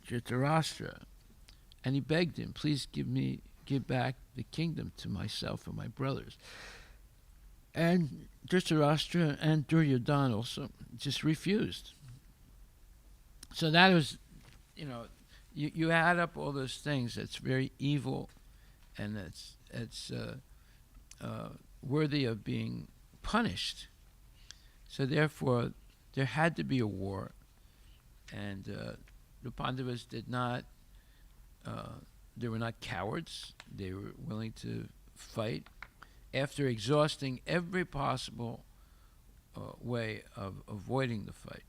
Dhritarashtra, and he begged him, please give back the kingdom to myself and my brothers. And Dhritarashtra and Duryodhana also just refused. So that was, you add up all those things that's very evil, and it's worthy of being punished. So therefore, there had to be a war, and the Pandavas did not. They were not cowards. They were willing to fight after exhausting every possible way of avoiding the fight.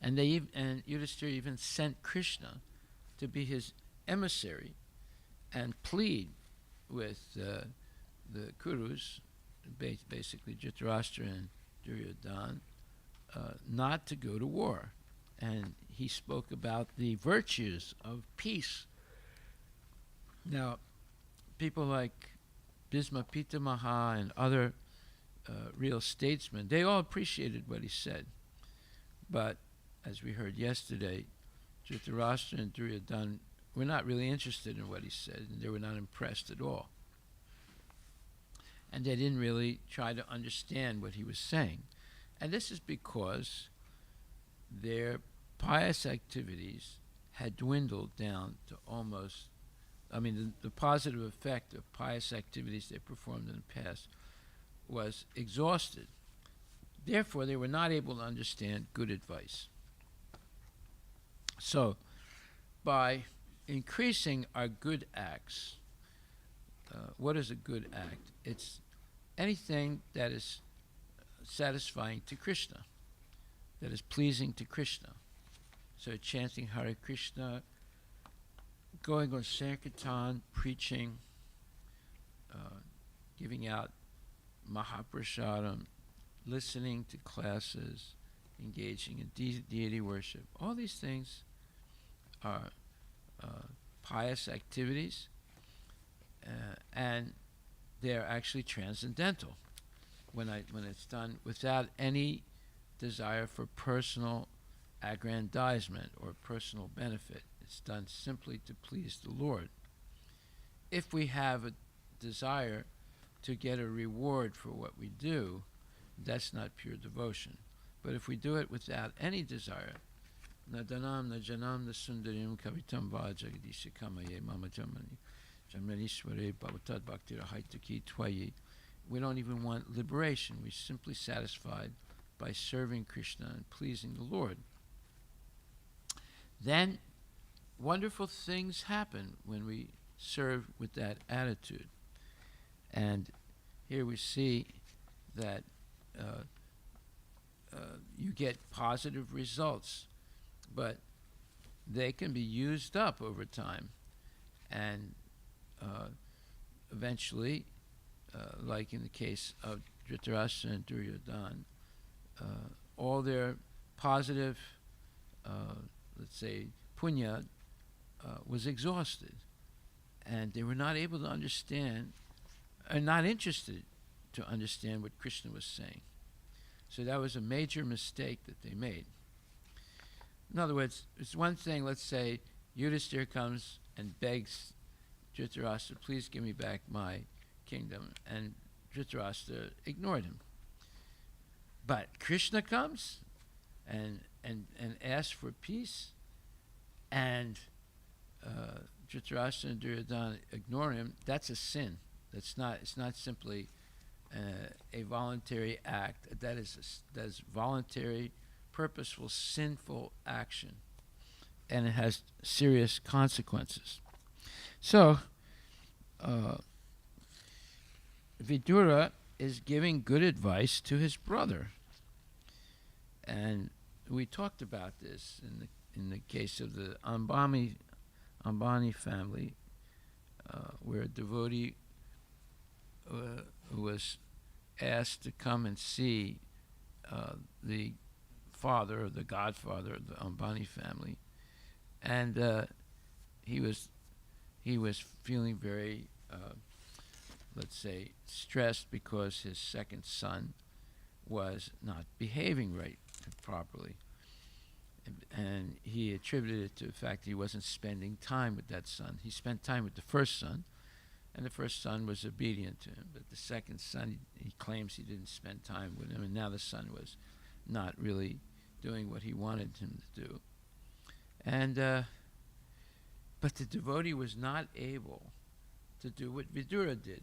And Yudhisthira even sent Krishna to be his emissary and plead with the Kurus, basically Dhritarashtra and Duryodhana, not to go to war. And he spoke about the virtues of peace. Now, people like Bhisma Pitamaha and other real statesmen, they all appreciated what he said. But, as we heard yesterday, Dhritarashtra and Duryodhana were not really interested in what he said, and they were not impressed at all. And they didn't really try to understand what he was saying. And this is because their pious activities had dwindled down to almost, the positive effect of pious activities they performed in the past was exhausted. Therefore, they were not able to understand good advice. So, by increasing our good acts, what is a good act? It's anything that is satisfying to Krishna, that is pleasing to Krishna. So chanting Hare Krishna, going on Sankirtan, preaching, giving out Mahaprasadam, listening to classes, engaging in deity worship. All these things are pious activities, and they're actually transcendental when it's done without any desire for personal aggrandizement or personal benefit. It's done simply to please the Lord. If we have a desire to get a reward for what we do, that's not pure devotion. But if we do it without any desire, nadanam najanam nasundarim kavitam va jagadishikamaye mama jamani jamanishware bhavatad bhaktira haitaki twayi. We don't even want liberation. We're simply satisfied by serving Krishna and pleasing the Lord. Then wonderful things happen when we serve with that attitude. And here we see that you get positive results, but they can be used up over time. And eventually, like in the case of Dhritarashtra and Duryodhana, all their positive, let's say, punya was exhausted. And they were not able to understand, and not interested to understand what Krishna was saying. So that was a major mistake that they made. In other words, it's one thing, let's say, Yudhisthira comes and begs Dhritarashtra, please give me back my kingdom, and Dhritarashtra ignored him. But Krishna comes and asks for peace, and Dhritarashtra and Duryodhana ignore him. That's a sin. It's not simply a voluntary act. That is voluntary, purposeful, sinful action, and it has serious consequences. So, Vidura is giving good advice to his brother, and we talked about this in the case of the Ambani family, where a devotee was asked to come and see the father, or the godfather of the Ambani family, and he was feeling very, let's say, stressed because his second son was not behaving right and properly. And he attributed it to the fact that he wasn't spending time with that son. He spent time with the first son, and the first son was obedient to him. But the second son, he claims he didn't spend time with him, and now the son was not really doing what he wanted him to do. And but the devotee was not able to do what Vidura did.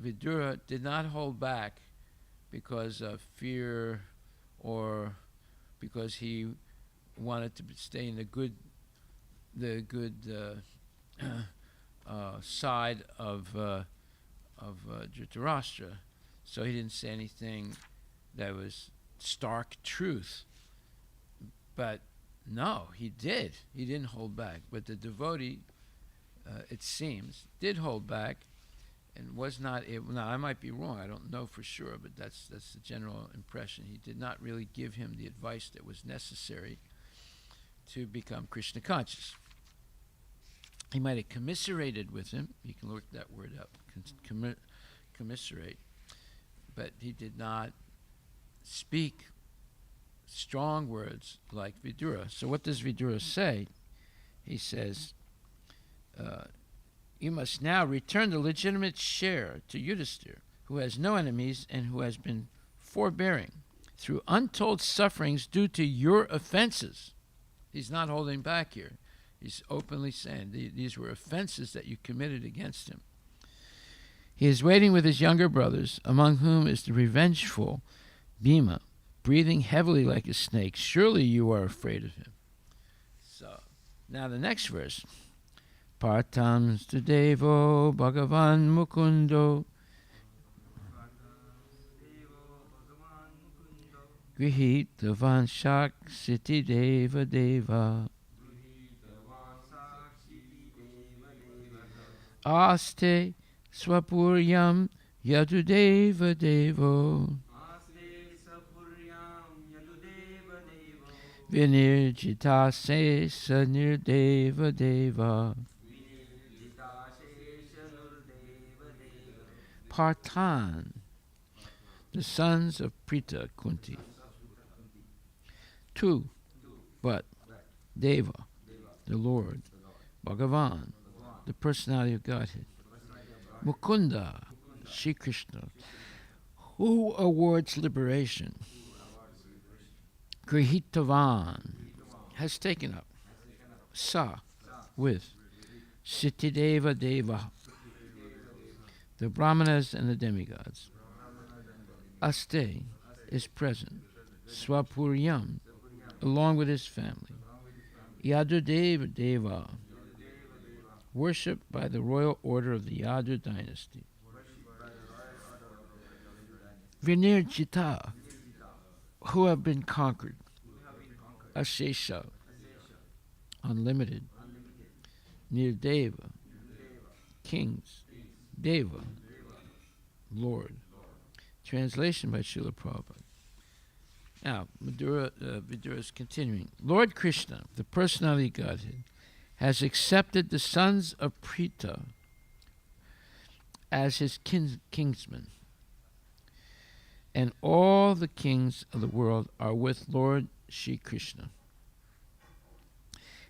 Vidura did not hold back because of fear or because he wanted to stay in the good side of Dhritarashtra. So he didn't say anything that was stark truth. But no, he did. He didn't hold back. But the devotee, it seems, did hold back and was not able. Now, I might be wrong. I don't know for sure, but that's the general impression. He did not really give him the advice that was necessary to become Krishna conscious. He might have commiserated with him. You can look that word up, commiserate. But he did not speak strong words like Vidura. So what does Vidura say? He says, you must now return the legitimate share to Yudhisthira, who has no enemies and who has been forbearing through untold sufferings due to your offenses. He's not holding back here. He's openly saying these were offenses that you committed against him. He is waiting with his younger brothers, among whom is the revengeful Bhima, breathing heavily like a snake. Surely you are afraid of him. So, now the next verse. Partam Devo Bhagavan Mukundo Grihitavan Shak Siti Deva Deva Aste Swapuryam Yadudeva Devo Vinirjita Se Sanirdeva Deva Partan, the sons of Prita Kunti. Two, but Deva, the Lord, Bhagavan, the personality of Godhead, Mukunda, Shri Krishna, who awards liberation, Grihitavan, has taken up, Sa, with, Sitideva Deva, the Brahmanas and the demigods. Aste is present, Swapuryam, along with his family. Yadudeva Deva, worshipped by the royal order of the Yadu dynasty. Vinirjita, who have been conquered. Ashesha, unlimited. Nirdeva, kings, Deva, Lord. Translation by Srila Prabhupada. Now, Vidura is continuing. Lord Krishna, the personality of Godhead, has accepted the sons of Prita as his kinsmen, and all the kings of the world are with Lord Shri Krishna.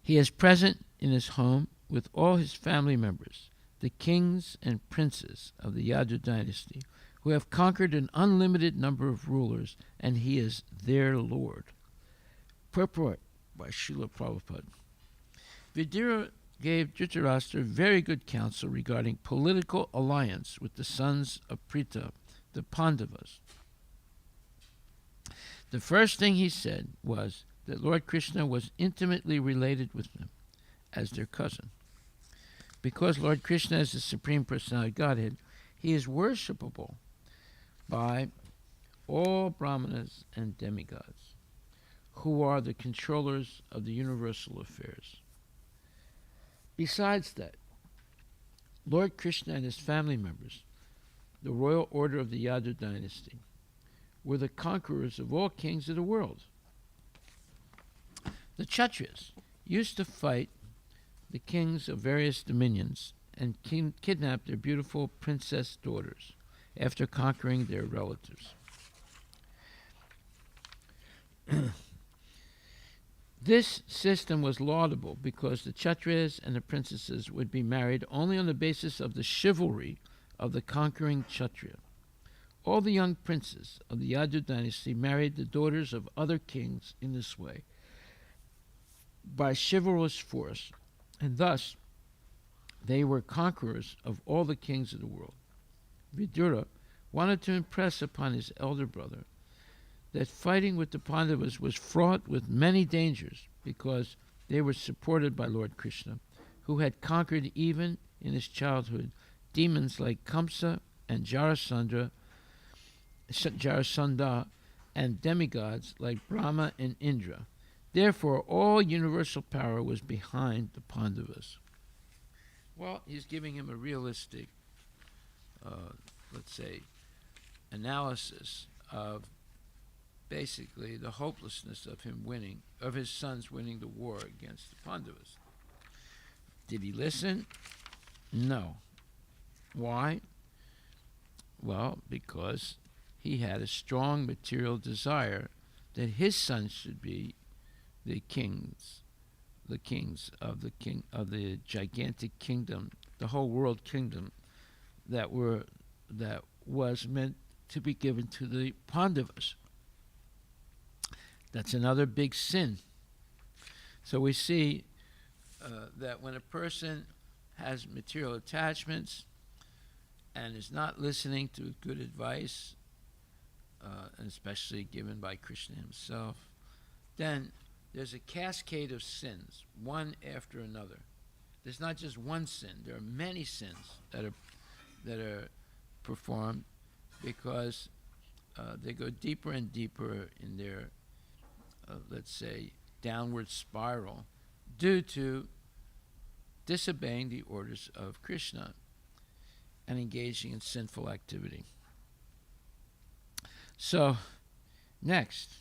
He is present in his home with all his family members, the kings and princes of the Yadu dynasty, who have conquered an unlimited number of rulers, and he is their Lord. Purport by Srila Prabhupada. Vidura gave Dhritarashtra very good counsel regarding political alliance with the sons of Prita, the Pandavas. The first thing he said was that Lord Krishna was intimately related with them as their cousin. Because Lord Krishna is the Supreme Personality of Godhead, he is worshipable by all brahmanas and demigods, who are the controllers of the universal affairs. Besides that, Lord Krishna and his family members, the royal order of the Yadu dynasty, were the conquerors of all kings of the world. The Kshatriyas used to fight the kings of various dominions and kidnap their beautiful princess daughters after conquering their relatives. This system was laudable because the Kshatriyas and the princesses would be married only on the basis of the chivalry of the conquering Kshatriya. All the young princes of the Yadu dynasty married the daughters of other kings in this way, by chivalrous force, and thus they were conquerors of all the kings of the world. Vidura wanted to impress upon his elder brother that fighting with the Pandavas was fraught with many dangers because they were supported by Lord Krishna, who had conquered even in his childhood demons like Kamsa and Jarasandha and demigods like Brahma and Indra. Therefore, all universal power was behind the Pandavas. Well, he's giving him a realistic, let's say, analysis of basically the hopelessness of him winning, of his sons winning the war against the Pandavas. Did he listen? No. Why? Well, because he had a strong material desire that his sons should be the kings of the gigantic kingdom, the whole world kingdom that was meant to be given to the Pandavas. That's another big sin. So we see that when a person has material attachments and is not listening to good advice, and especially given by Krishna himself, then there's a cascade of sins, one after another. There's not just one sin. There are many sins that are performed because they go deeper and deeper in their, let's say, downward spiral due to disobeying the orders of Krishna and engaging in sinful activity. So, next,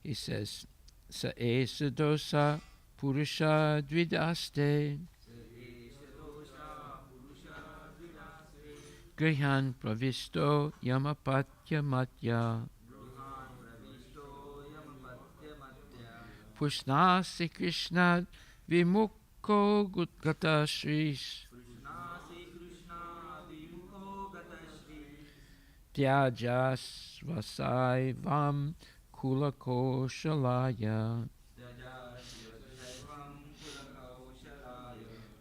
he says, Sa esa dosa purusha dvidaste grihan pravisto yamapatya matya pushnasi krishnad vimukko gata shris Tyajas vasai vam kulako shalaya.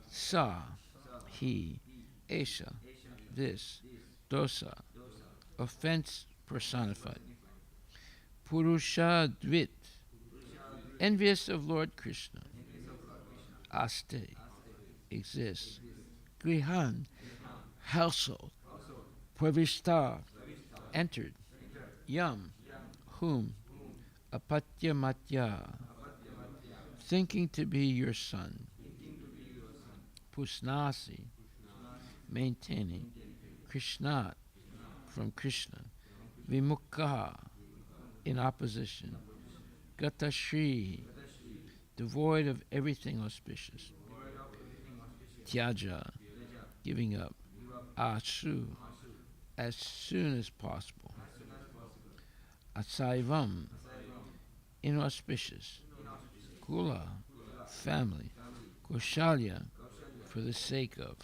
Sa, he, Esha, this, dosa, offense personified. Purusha Dvit, envious of Lord Krishna. Aste, exists. Grihan, household. Pravishta, entered. Yam, whom. Apatya matya, thinking to be your son. Pusnasi, maintaining, Krishnat, from Krishna, Vimukha, in opposition, Gatashri, devoid of everything auspicious, Tyaja, giving up, Asu, as soon as possible, Asaivam, inauspicious, Kula, family, Koshalya, for the sake of.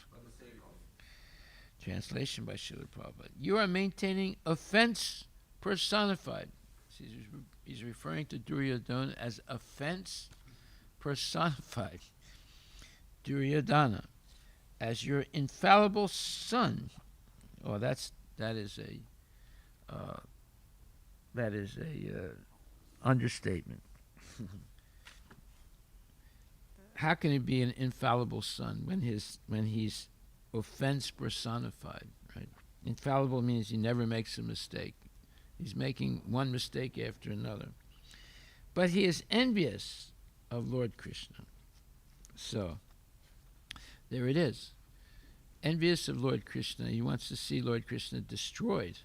Translation by Srila Prabhupada. You are maintaining offense personified. He's referring to Duryodhana as offense personified. Duryodhana, as your infallible son. Oh, that is a understatement. How can he be an infallible son when he's offense personified, right? Infallible means he never makes a mistake. He's making one mistake after another. But he is envious of Lord Krishna. So, there it is. Envious of Lord Krishna. He wants to see Lord Krishna destroyed.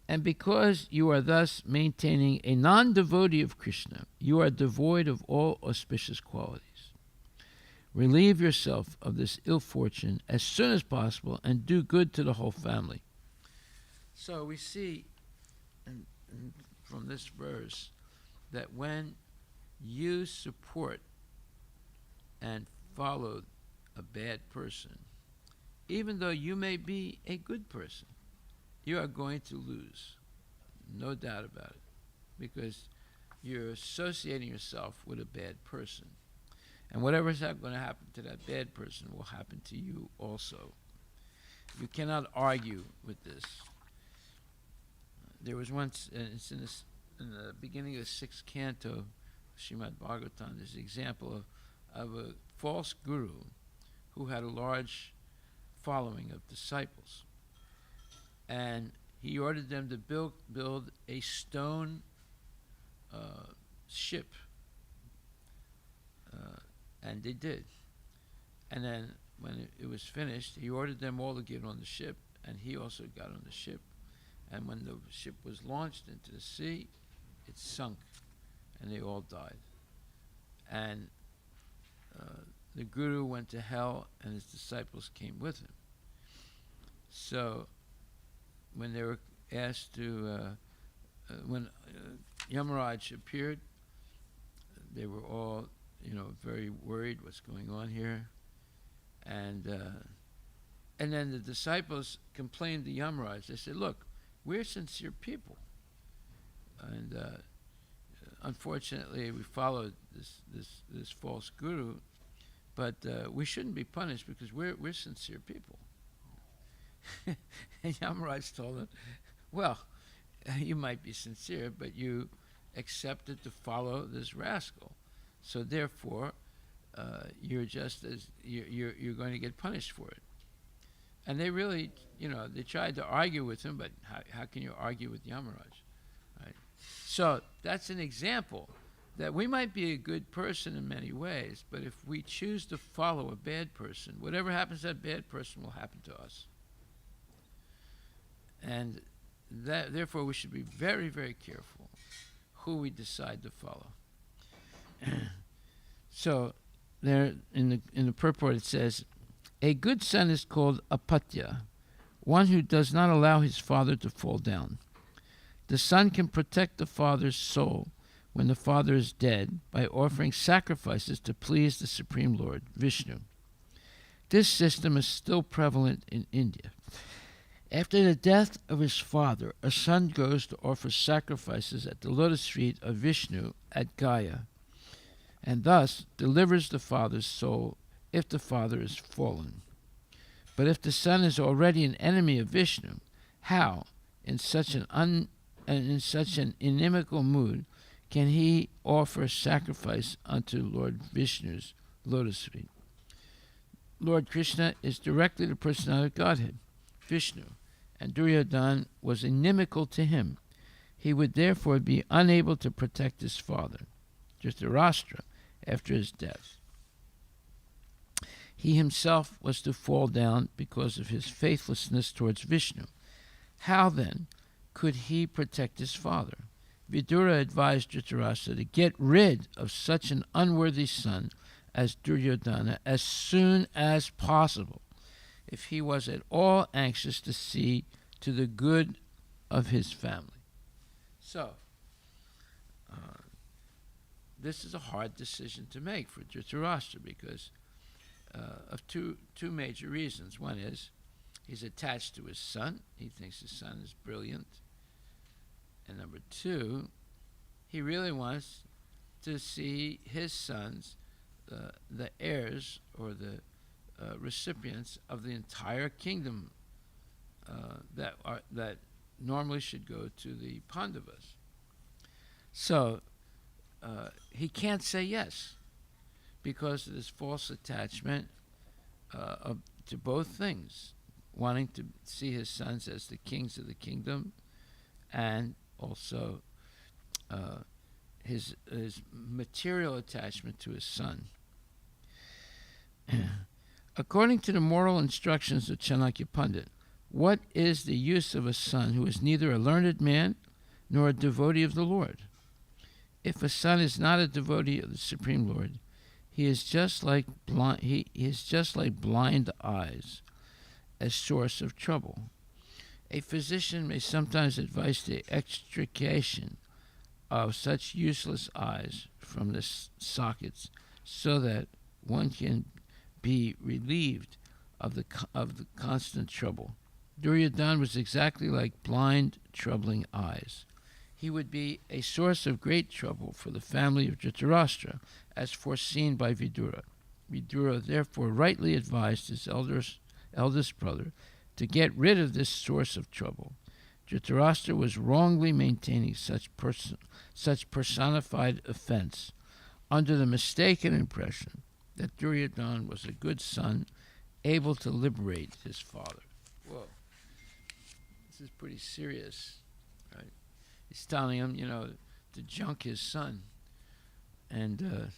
And because you are thus maintaining a non-devotee of Krishna, you are devoid of all auspicious qualities. Relieve yourself of this ill fortune as soon as possible and do good to the whole family. So we see from this verse that when you support and follow a bad person, even though you may be a good person, you are going to lose. No doubt about it. Because you're associating yourself with a bad person. And whatever is going to happen to that bad person will happen to you also. You cannot argue with this. There was once, it's in the beginning of the 6th canto of Srimad Bhagavatam, there's an example of a false guru who had a large following of disciples. And he ordered them to build a stone ship. And they did. And then when it was finished, he ordered them all to get on the ship, and he also got on the ship. And when the ship was launched into the sea, it sunk, and they all died. And the guru went to hell, and his disciples came with him. So when they were asked to, when Yamaraj appeared, they were all, very worried what's going on here. And then the disciples complained to Yamaraj. They said, look, we're sincere people. And unfortunately, we followed this false guru, but we shouldn't be punished because we're sincere people. And Yamaraj told them, well, you might be sincere, but you accepted to follow this rascal. So therefore, you're just as you're going to get punished for it. And they really, they tried to argue with him, but how can you argue with Yamaraj? Right? So that's an example that we might be a good person in many ways, but if we choose to follow a bad person, whatever happens to that bad person will happen to us. And therefore, we should be very, very careful who we decide to follow. So, there in the purport it says, a good son is called apatya, one who does not allow his father to fall down. The son can protect the father's soul when the father is dead by offering sacrifices to please the Supreme Lord, Vishnu. This system is still prevalent in India. After the death of his father, a son goes to offer sacrifices at the lotus feet of Vishnu at Gaya, and thus delivers the father's soul if the father is fallen. But if the son is already an enemy of Vishnu, how, in such an inimical mood, can he offer sacrifice unto Lord Vishnu's lotus feet? Lord Krishna is directly the personality of Godhead, Vishnu, and Duryodhana was inimical to him. He would therefore be unable to protect his father, Dhritarashtra, after his death. He himself was to fall down because of his faithlessness towards Vishnu. How then could he protect his father? Vidura advised Dhritarashtra to get rid of such an unworthy son as Duryodhana as soon as possible, if he was at all anxious to see to the good of his family. So, this is a hard decision to make for Dhritarashtra because of two major reasons. One is he's attached to his son. He thinks his son is brilliant. And number two, he really wants to see his sons, the heirs or the recipients of the entire kingdom that normally should go to the Pandavas. So he can't say yes because of this false attachment to both things, wanting to see his sons as the kings of the kingdom, and also his material attachment to his son. According to the moral instructions of Chanakya Pandit, what is the use of a son who is neither a learned man nor a devotee of the Lord? If a son is not a devotee of the Supreme Lord, he is just like blind eyes, a source of trouble. A physician may sometimes advise the extrication of such useless eyes from the sockets so that one can be relieved of the constant trouble. Duryodhana was exactly like blind, troubling eyes. He would be a source of great trouble for the family of Dhritarashtra, as foreseen by Vidura. Vidura therefore rightly advised his eldest brother to get rid of this source of trouble. Dhritarashtra was wrongly maintaining such personified offense under the mistaken impression that Duryodhana was a good son, able to liberate his father. Whoa. This is pretty serious, right? He's telling him, to junk his son. And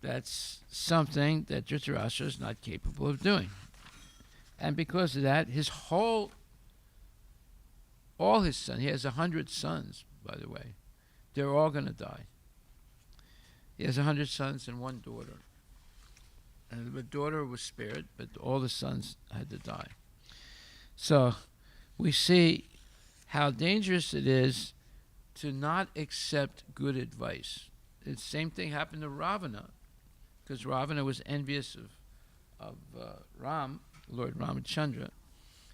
that's something that Dhritarashtra is not capable of doing. And because of that, all his sons, he has 100 sons, by the way. They're all going to die. He has 100 sons and one daughter. And the daughter was spared, but all the sons had to die. So we see how dangerous it is to not accept good advice. The same thing happened to Ravana, because Ravana was envious of Ram, Lord Ramachandra.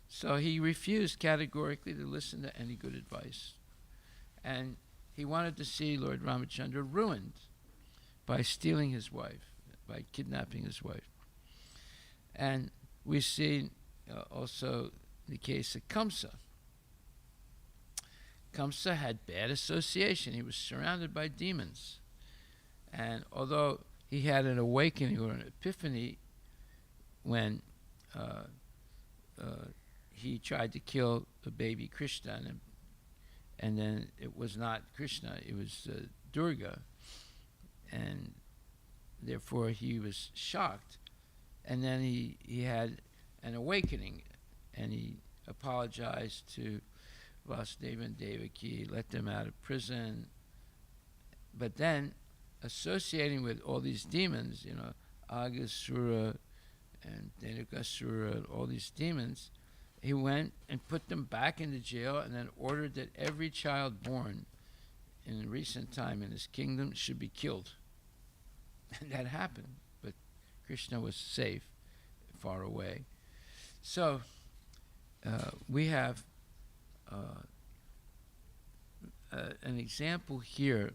So he refused categorically to listen to any good advice. And he wanted to see Lord Ramachandra ruined by stealing his wife, by kidnapping his wife. And we see also the case of Kamsa. Kamsa had bad association. He was surrounded by demons. And although he had an awakening or an epiphany when he tried to kill the baby Krishna, and then it was not Krishna, it was Durga, and therefore he was shocked. And then he had an awakening, and he apologized to Vasudeva and Devaki, let them out of prison. But then, associating with all these demons, Aghasura and Dhenukasura, all these demons, he went and put them back into jail and then ordered that every child born in recent time in his kingdom should be killed. And that happened, but Krishna was safe, far away. So we have an example here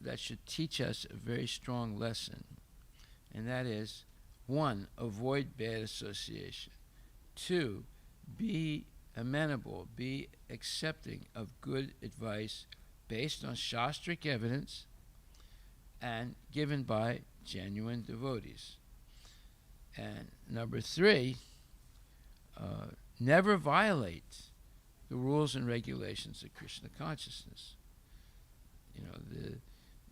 that should teach us a very strong lesson, and that is, 1, avoid bad association. 2, be amenable, be accepting of good advice based on Shastric evidence and given by genuine devotees. And number 3, never violate the rules and regulations of Krishna consciousness.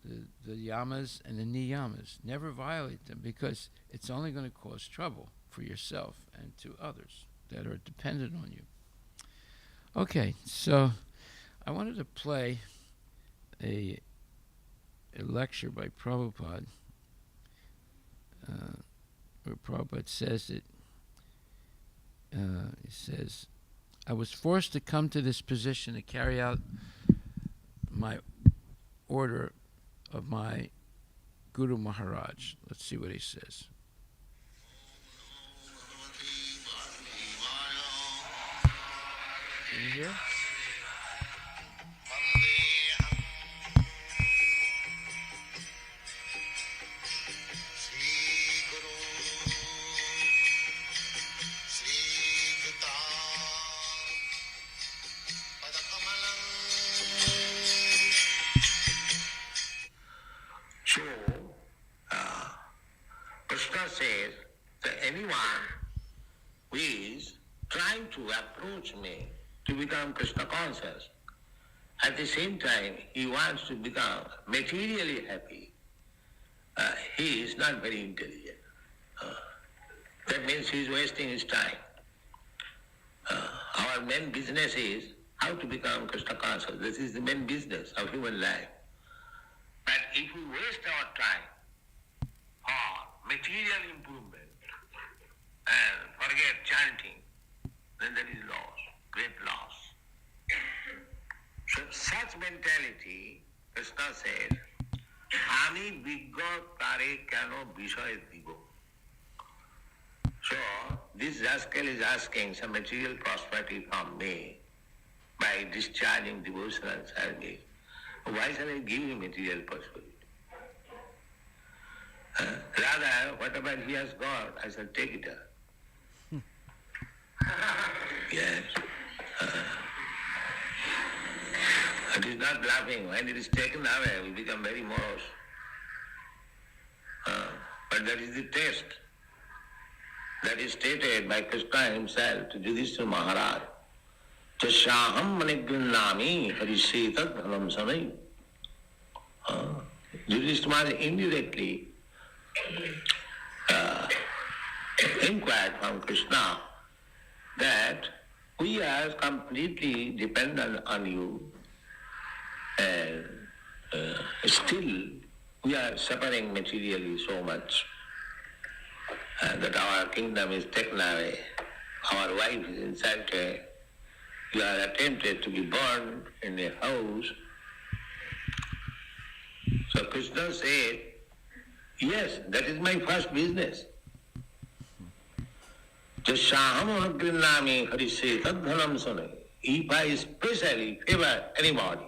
the yamas and the niyamas. Never violate them, because it's only going to cause trouble for yourself and to others that are dependent on you. Okay, so I wanted to play a lecture by Prabhupada, where Prabhupada says that he says, I was forced to come to this position to carry out my order of my Guru Maharaj. Let's see what he says. Can you hear? So, Krishna says that anyone who is trying to approach me to become Krishna conscious, at the same time he wants to become materially happy, he is not very intelligent. That means he is wasting his time. Our main business is how to become Krishna conscious. This is the main business of human life. But if we waste our time for material improvement and forget chanting, then there is loss, great loss. So such mentality, Krishna says, Ami Vigga Tare Kano Vishay Digo. So this rascal is asking some material prosperity from me by discharging devotional service. Why shall I give him material prosperity? Rather, whatever he has got, I shall take it up. Yes. It is not laughing. When it is taken away, we become very morose. But that is the test. That is stated by Krishna himself to Yudhishthira Maharaj. Tashyaham manigrinnami hariseta dhalam sanai. Yudhishthira Maharaj indirectly inquired from Krishna that we are completely dependent on you, and still we are suffering materially so much that our kingdom is taken away, our wife is insulted, you are attempted to be burned in a house. So Krishna said, yes, that is my first business. Jasyaham agrinnami harise tadhanam sanai. If I especially favor anybody,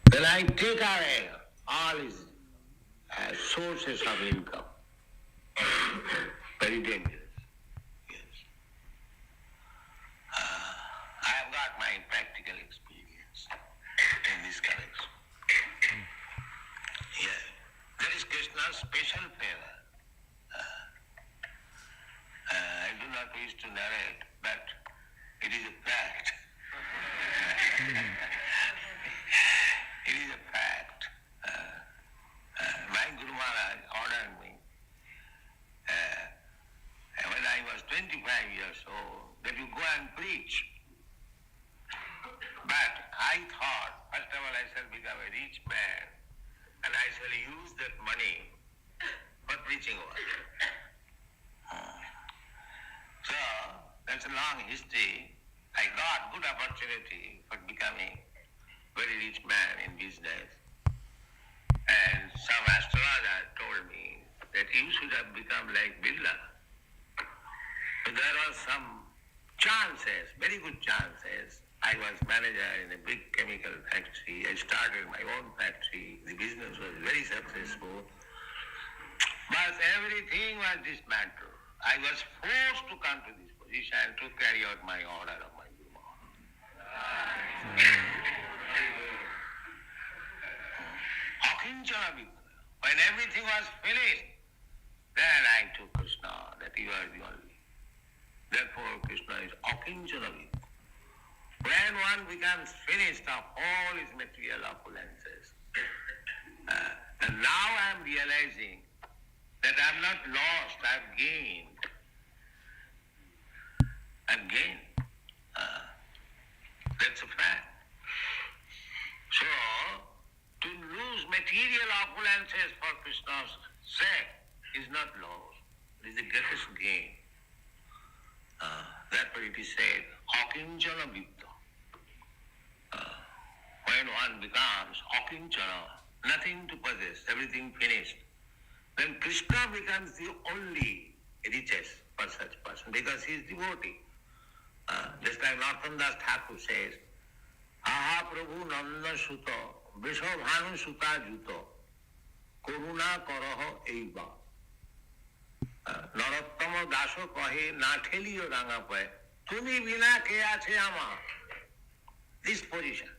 then I take away all his sources of income. Very dangerous. Yes. I have got my practical experience in this connection. Yes. That is Krishna's special favor. I do not wish to narrate, but it is a fact. It is a fact. My Guru Maharaj ordered me when I was 25 years old that you go and preach. But I thought, first of all, I shall become a rich man and I shall use that money for preaching work. So, that's a long history. I got good opportunity for becoming very rich man in business. And some astrologer told me that you should have become like Birla. So there are some chances, very good chances. I was manager in a big chemical factory. I started my own factory. The business was very successful. But everything was dismantled. I was forced to come to this position to carry out my order of my Guru Maharaj. When everything was finished, then I took Krishna, that you are the only. Therefore Krishna is Akinchana. When one becomes finished of all his material opulences, and now I am realizing that I am not lost, I have gained. I have gained. That's a fact. So, to lose material opulences for Krishna's sake is not loss. It is the greatest gain. That's what it is said, akinchana vitta. When one becomes akinchana, nothing to possess, everything finished, then Krishna becomes the only richest for such person because he is devotee. Just like Narottam Das Thakur says, Aha Prabhu Nanda Suta, Vishabhanu Suta Juta, Koruna Karaha Eiva. Narottama Daso kahe na theliyo ranga paye, tumi bina ke ache ama. This position.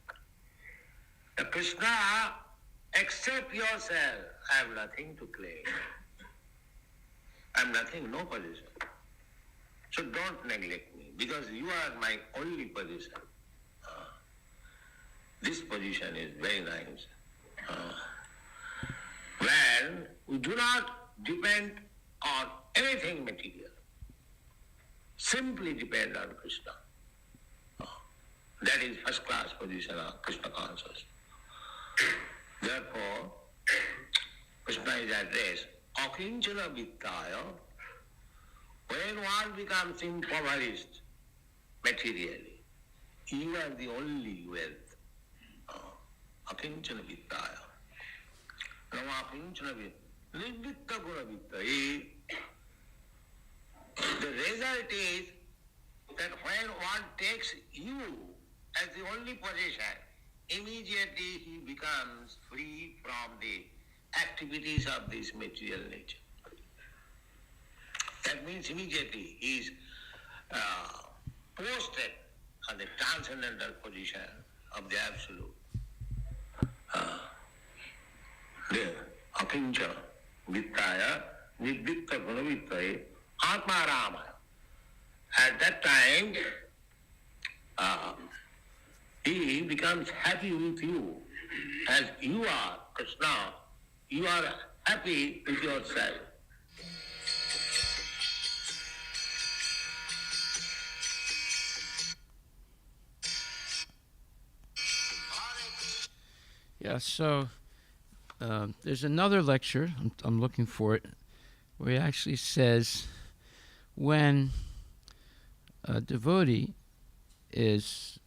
Krishna, accept yourself. I have nothing to claim. I have nothing, no position. So don't neglect me because you are my only position. This position is very nice. When we do not depend on anything material, simply depend on Krishna. That is first class position of Krishna consciousness. Therefore, Krishna is addressed, akinchana vittaya. When one becomes impoverished materially, you are the only wealth. Akinchana vittaya. Now akinchana vittaya. Nirvitta guna vittaya. The result is that when one takes you as the only possession, immediately he becomes free from the activities of this material nature. That means immediately he is posted on the transcendental position of the Absolute. There, akinchana vittaya nirvitta gunavittaye atma ramaya. At that time, he becomes happy with you. As you are, Krishna, you are happy with yourself. Yeah, so there's another lecture, I'm looking for it, where he actually says when a devotee is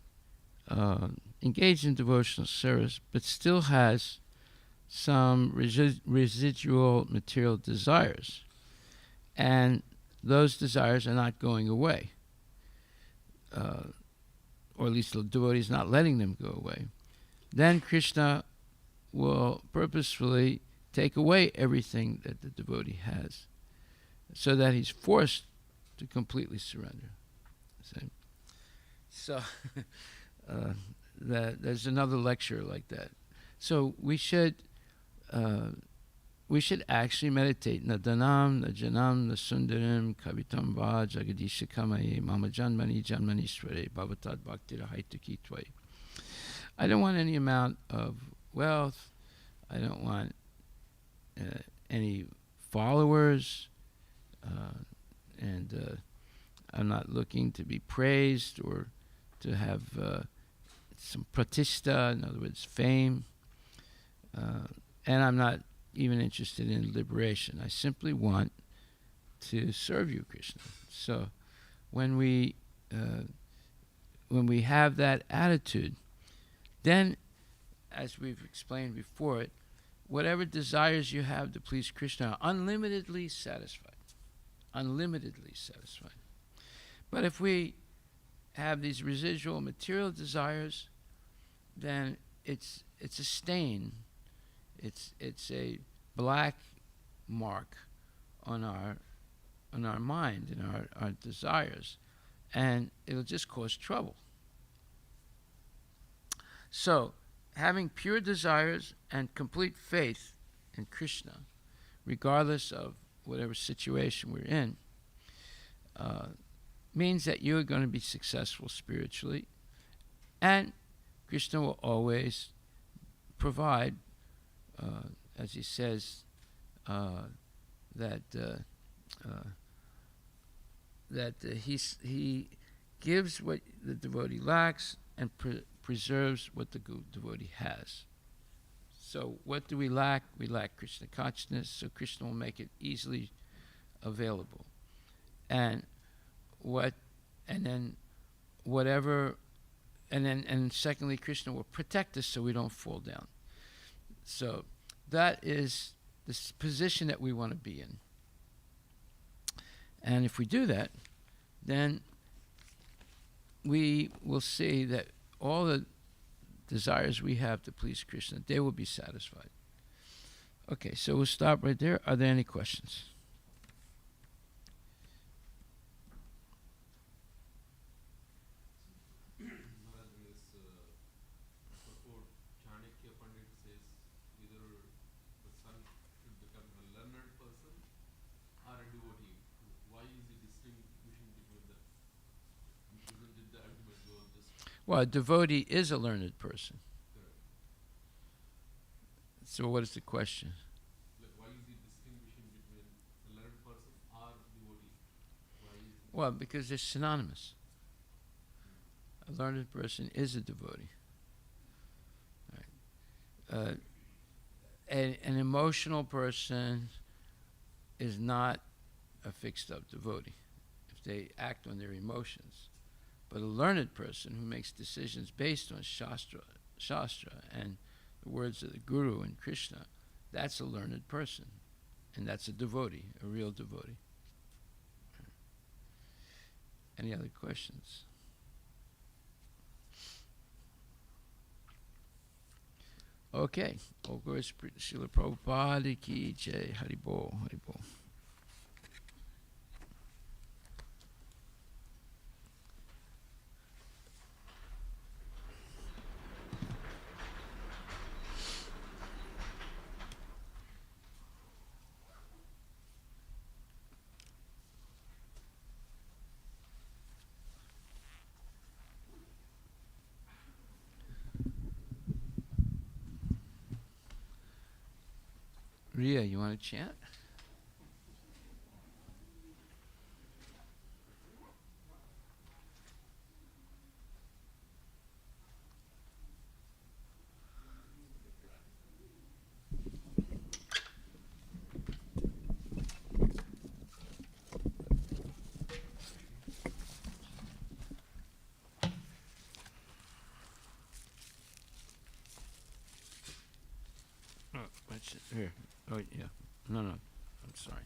engaged in devotional service but still has some residual material desires, and those desires are not going away, or at least the devotee is not letting them go away, then Krishna will purposefully take away everything that the devotee has so that he's forced to completely surrender. See? So there's another lecture like that. So we should actually meditate. Nadanam, Najanam, Nasundaram, Kavitam Va, Jagadisha Kamaye, Mama Janmani, Janmanishware, Bhavatad Bhaktira Haitaki Twai. I don't want any amount of wealth. I don't want any followers. And I'm not looking to be praised or to have some pratishta, in other words, fame. And I'm not even interested in liberation. I simply want to serve you, Krishna. So when we have that attitude, then, as we've explained before, whatever desires you have to please Krishna are unlimitedly satisfied. Unlimitedly satisfied. But if we have these residual material desires, then it's a stain. It's a black mark on our mind and our desires, and it'll just cause trouble. So, having pure desires and complete faith in Krishna, regardless of whatever situation we're in, means that you're going to be successful spiritually, And Krishna will always provide, as he says, that he gives what the devotee lacks and preserves what the devotee has. So what do we lack? We lack Krishna consciousness, so Krishna will make it easily available. And secondly, Krishna will protect us so we don't fall down. So that is the position that we want to be in. And if we do that, then we will see that all the desires we have to please Krishna, they will be satisfied. Okay, so we'll stop right there. Are there any questions? Well, a devotee is a learned person. So what is the question? Why is he distinguishing between a learned person or devotee? Well, because they're synonymous. A learned person is a devotee. Right. An emotional person is not a fixed up devotee if they act on their emotions. But a learned person who makes decisions based on Shastra and the words of the Guru and Krishna, that's a learned person. And that's a devotee, a real devotee. Any other questions? Okay. All glories to Srila Prabhupada ki jai. Haribol, Haribol. Ria, you want to chant? Oh, what's it? Here. Oh, yeah. No, I'm sorry.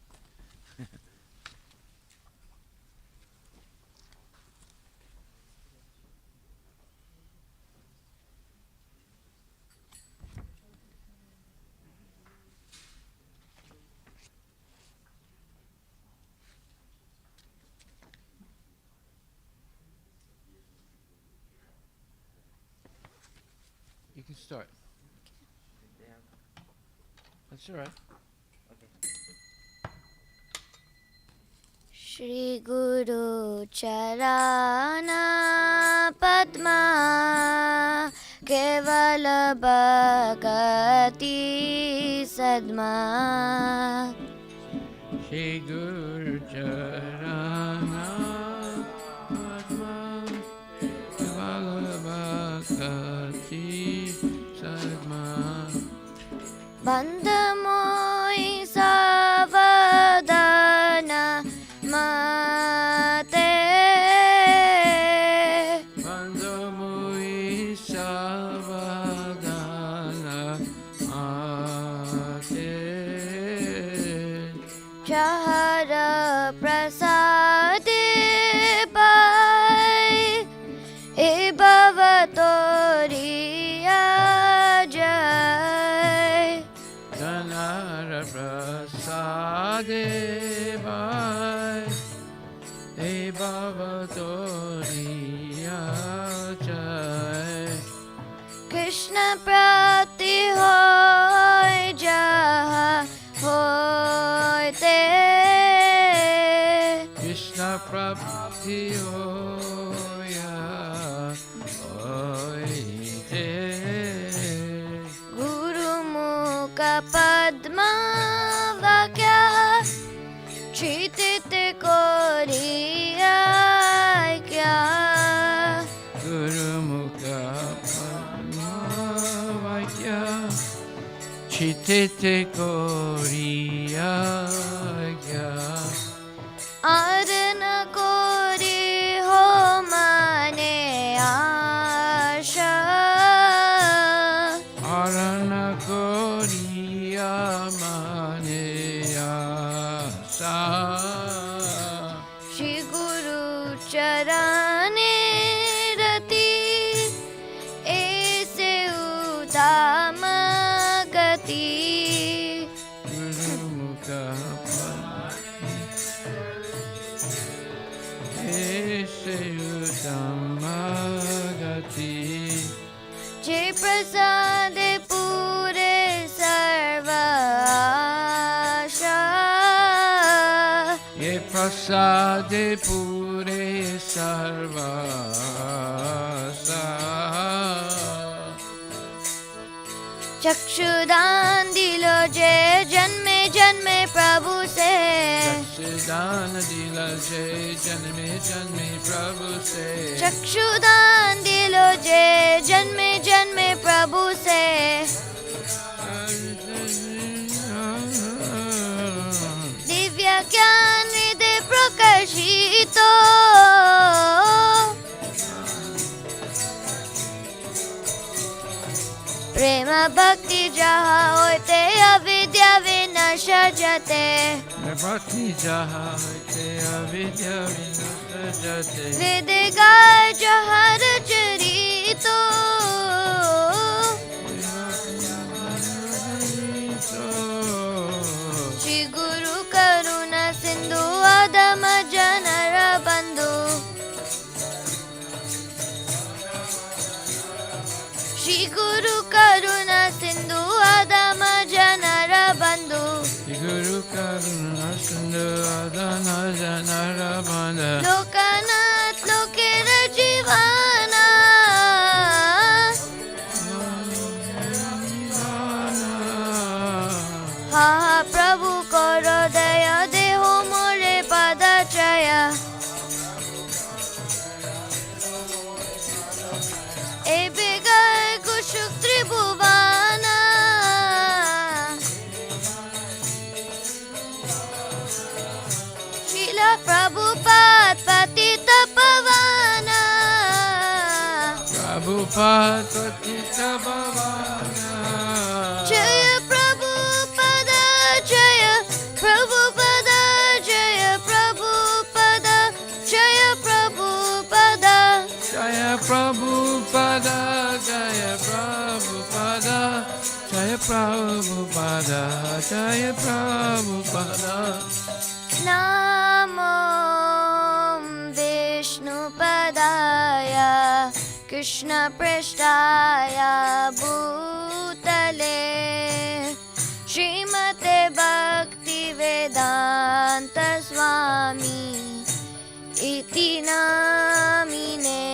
You can start. That's all right. Shri Guru Charana Padma Kevala Bhakati Sadma Shri Guru Charana Padma Kevala Bhakati Sadma Bandhamoi Savadana Mate Bandhamoi Savadana Mate Chahara Prasade Pai E Bhavatoriya Jai Dhanara Prasade Vai E Bhavatoriya Jai Krishna Prati Hoy Jaha Hoy Te Krishna Prabhupada चितित कोरिया क्या Gurumukha Padmavakya Chitite Koriya आरन कोरी हो माने आशा Arana Koriya Maneya Sa Shri गुरु चरणे रति ऐसे उदाम गति Gurumukha Padmavakya जे प्रसाद पूरे सर्व आशा Ye prasade pure sarvasa चक्षुदान दिलो जे जन्मे जन्मे प्रभु से Chakshudana dila jai janme janme prabhu se चक्षुदान दिलो जे जन्मे जन्मे प्रभु से दिव्य ज्ञान हृदय प्रकाशितो प्रेम भक्ति जहाँ होते अविद्या विनाश जते Bhakti jaha te avidya vinasta jate वेद गाय जहाँ रचरितो श्री गुरु करुणा सिंधु आदम जनर बंधु श्री गुरु करुणा सिंधु आदम जनर बंधु Guru karuna sindhu adana janara bandha Loknath लोकेर जीवाना हा प्रभु करो दया देहो मोरे पदचया ए बेगाय कुशुक त्रिभुवाना शिला प्रभुपाद पतित पवाना Prabhupada Patita Bhavana जय प्रभुपद जय प्रभुपद जय प्रभुपद जय Prabhupad Jaya Prabhupada Jaya Prabhupada Jaya Prabhupada Jaya Prabhupada नमो विष्णुपदाय कृष्णपृष्ठाय भूतले श्रीमते भक्तिवेदान्त स्वामी इति नामिने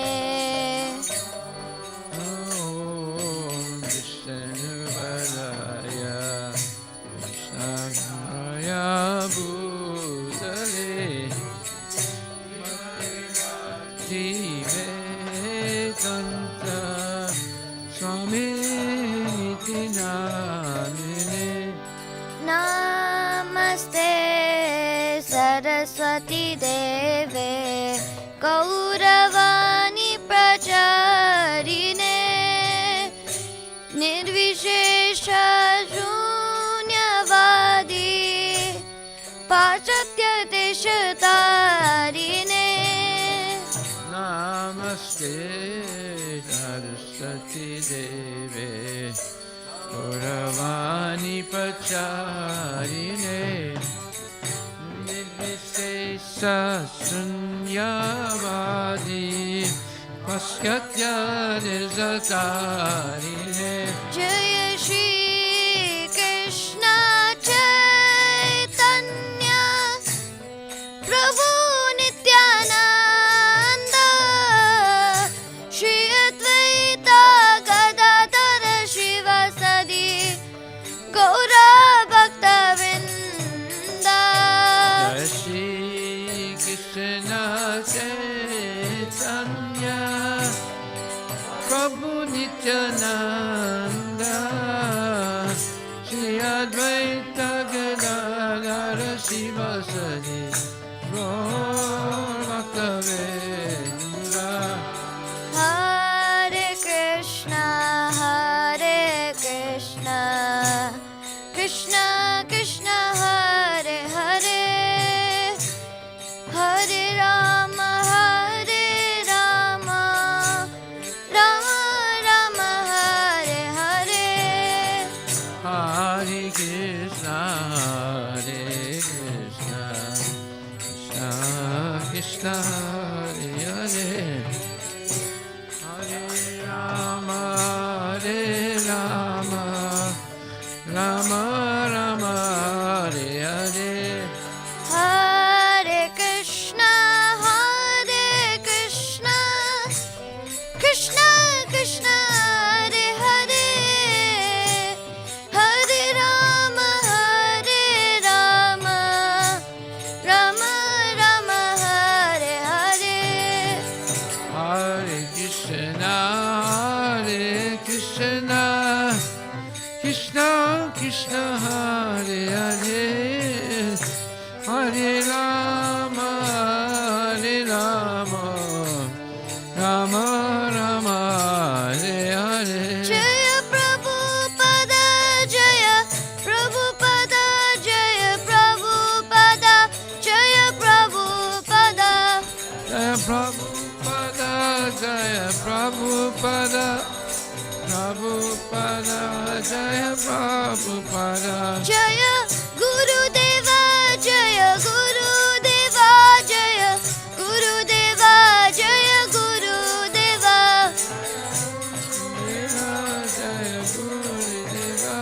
Om Vishnupadaya Krishnaya Bhutale Jivetanta Swami Iti Namine नमस्ते सरस्वती देवे गौरवाणी प्रचारिणे निर्विशेष शून्यवादी पाश्चात्य देशतारिणे Namaste Saraswati Deve Gauravani Pacharine Nirvisesa Sunyavadi Paskatya Nizatarine जय श्री कृष्ण चैतन्य प्रभु नित्यानंद श्री अद्वैत गदाधर शिवसदि गौर भक्तवृंद Jai Shri Krishna Chaitanya Prabhu Nityananda Shri Advaita Gadadhara Shivasadi Gaur Bhaktavinda Hare Krishna, Krishna Krishna, Hare Hare, Hare Rama, Rama Rama, Hare Hare. Hare Krishna, Krishna Krishna, Hare Hare, Hare Rama, Rama Rama, Hare Hare. Hare Krishna, Krishna Krishna, Hare Hare, Hare Rama, Rama Rama, Hare Hare. Hare Krishna, Krishna Krishna, Hare Hare, Hare Rama, Rama Rama, Hare Hare. Jaya Prabhupada, Jaya Prabhupada, Jaya Prabhupada, Jaya Prabhupada. Jaya Prabhupada, Jaya Prabhupada, Prabhupada, Jaya Prabhupada. Jaya Gurudeva, Jaya Gurudeva, Jaya Gurudeva, Jaya Gurudeva. Jaya Gurudeva,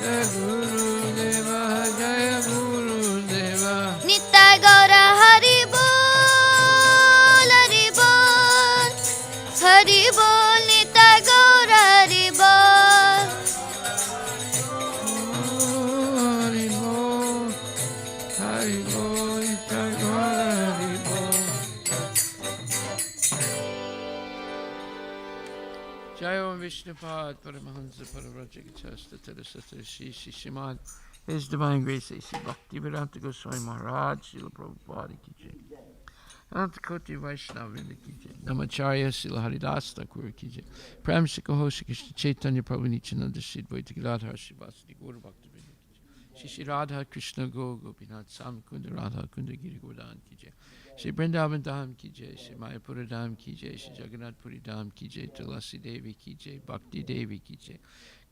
Jaya Gurudeva, Jaya Gurudeva. Nitai Gaura Hari Bol, Hari Bol, Hari Bol, Nitai Gaura Hari Bol. Hari Bol, Hari Bol, Jai Hari Bol. Jai Om Vishnupad Paramahansa Paravrajagachasta Tadasata Shri Shimad His Divine Grace A.C. Bhaktivedanta Goswami Maharaj Srila Prabhupada Ki Jai Anantakoti Vaishnava Vrinda Ki Jai Namacharya Srila Haridas Thakur Ki Jai Prem Shikaho Shri Krishna Chaitanya Prabhu Nityananda Shri Advaita Gadadhar Srivasadi Gaura Bhakta Vrinda Ki Jai Shri Shri Radha Krishna Go Gopinath Sam Kunda Radha Kunda Giri Govardhan Ki Jai Shri Vrindavan Dham Ki Jai, Shri Mayapura Dham Ki Jai, Shri Jagannath Puri Dham Ki Jai, Tulasi Devi Ki Jai, Bhakti Devi Ki Jai,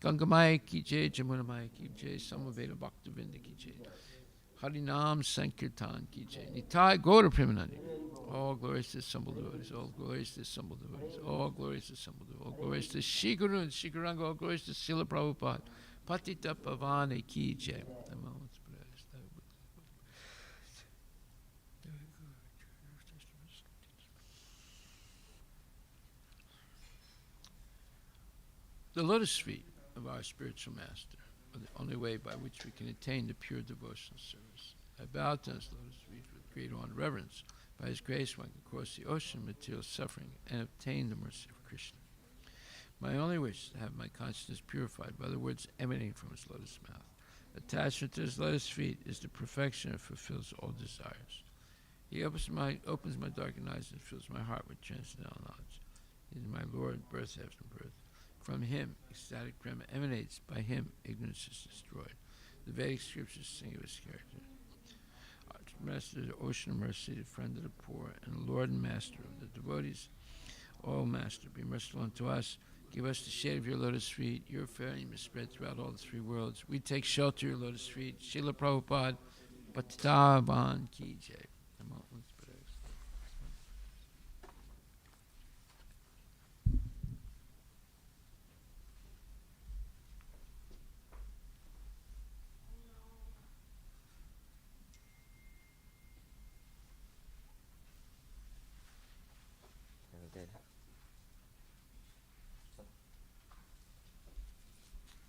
Gangamaya Ki Jai, Jamunamaya Ki Jai, Samaveda Bhaktavinda Ki Jai, Harinam Sankirtan Ki Jai, Nitai Gaura Premanandi. All glories to the assembled devotees, all glories to the assembled devotees, all glories to the assembled devotees, all glories to Shri Guru and Shri Guranga, all glories to Srila Prabhupada, Patita Pavane Ki Jai. The lotus feet of our spiritual master are the only way by which we can attain the pure devotional service. I bow to his lotus feet with great awe and reverence. By his grace one can cross the ocean of material suffering and obtain the mercy of Krishna. My only wish is to have my consciousness purified by the words emanating from his lotus mouth. Attachment to his lotus feet is the perfection that fulfills all desires. He opens my darkened eyes and fills my heart with transcendental knowledge. He is my Lord, birth after birth. From him, ecstatic prema emanates. By him, ignorance is destroyed. The Vedic scriptures sing of his character. Our Master, the ocean of mercy, the friend of the poor, and the Lord and Master of the devotees. O Master, be merciful unto us. Give us the shade of your lotus feet. Your fame is spread throughout all the three worlds. We take shelter of your lotus feet. Srila Prabhupada, Patitavan Ki Jai.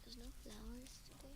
There's no flowers today.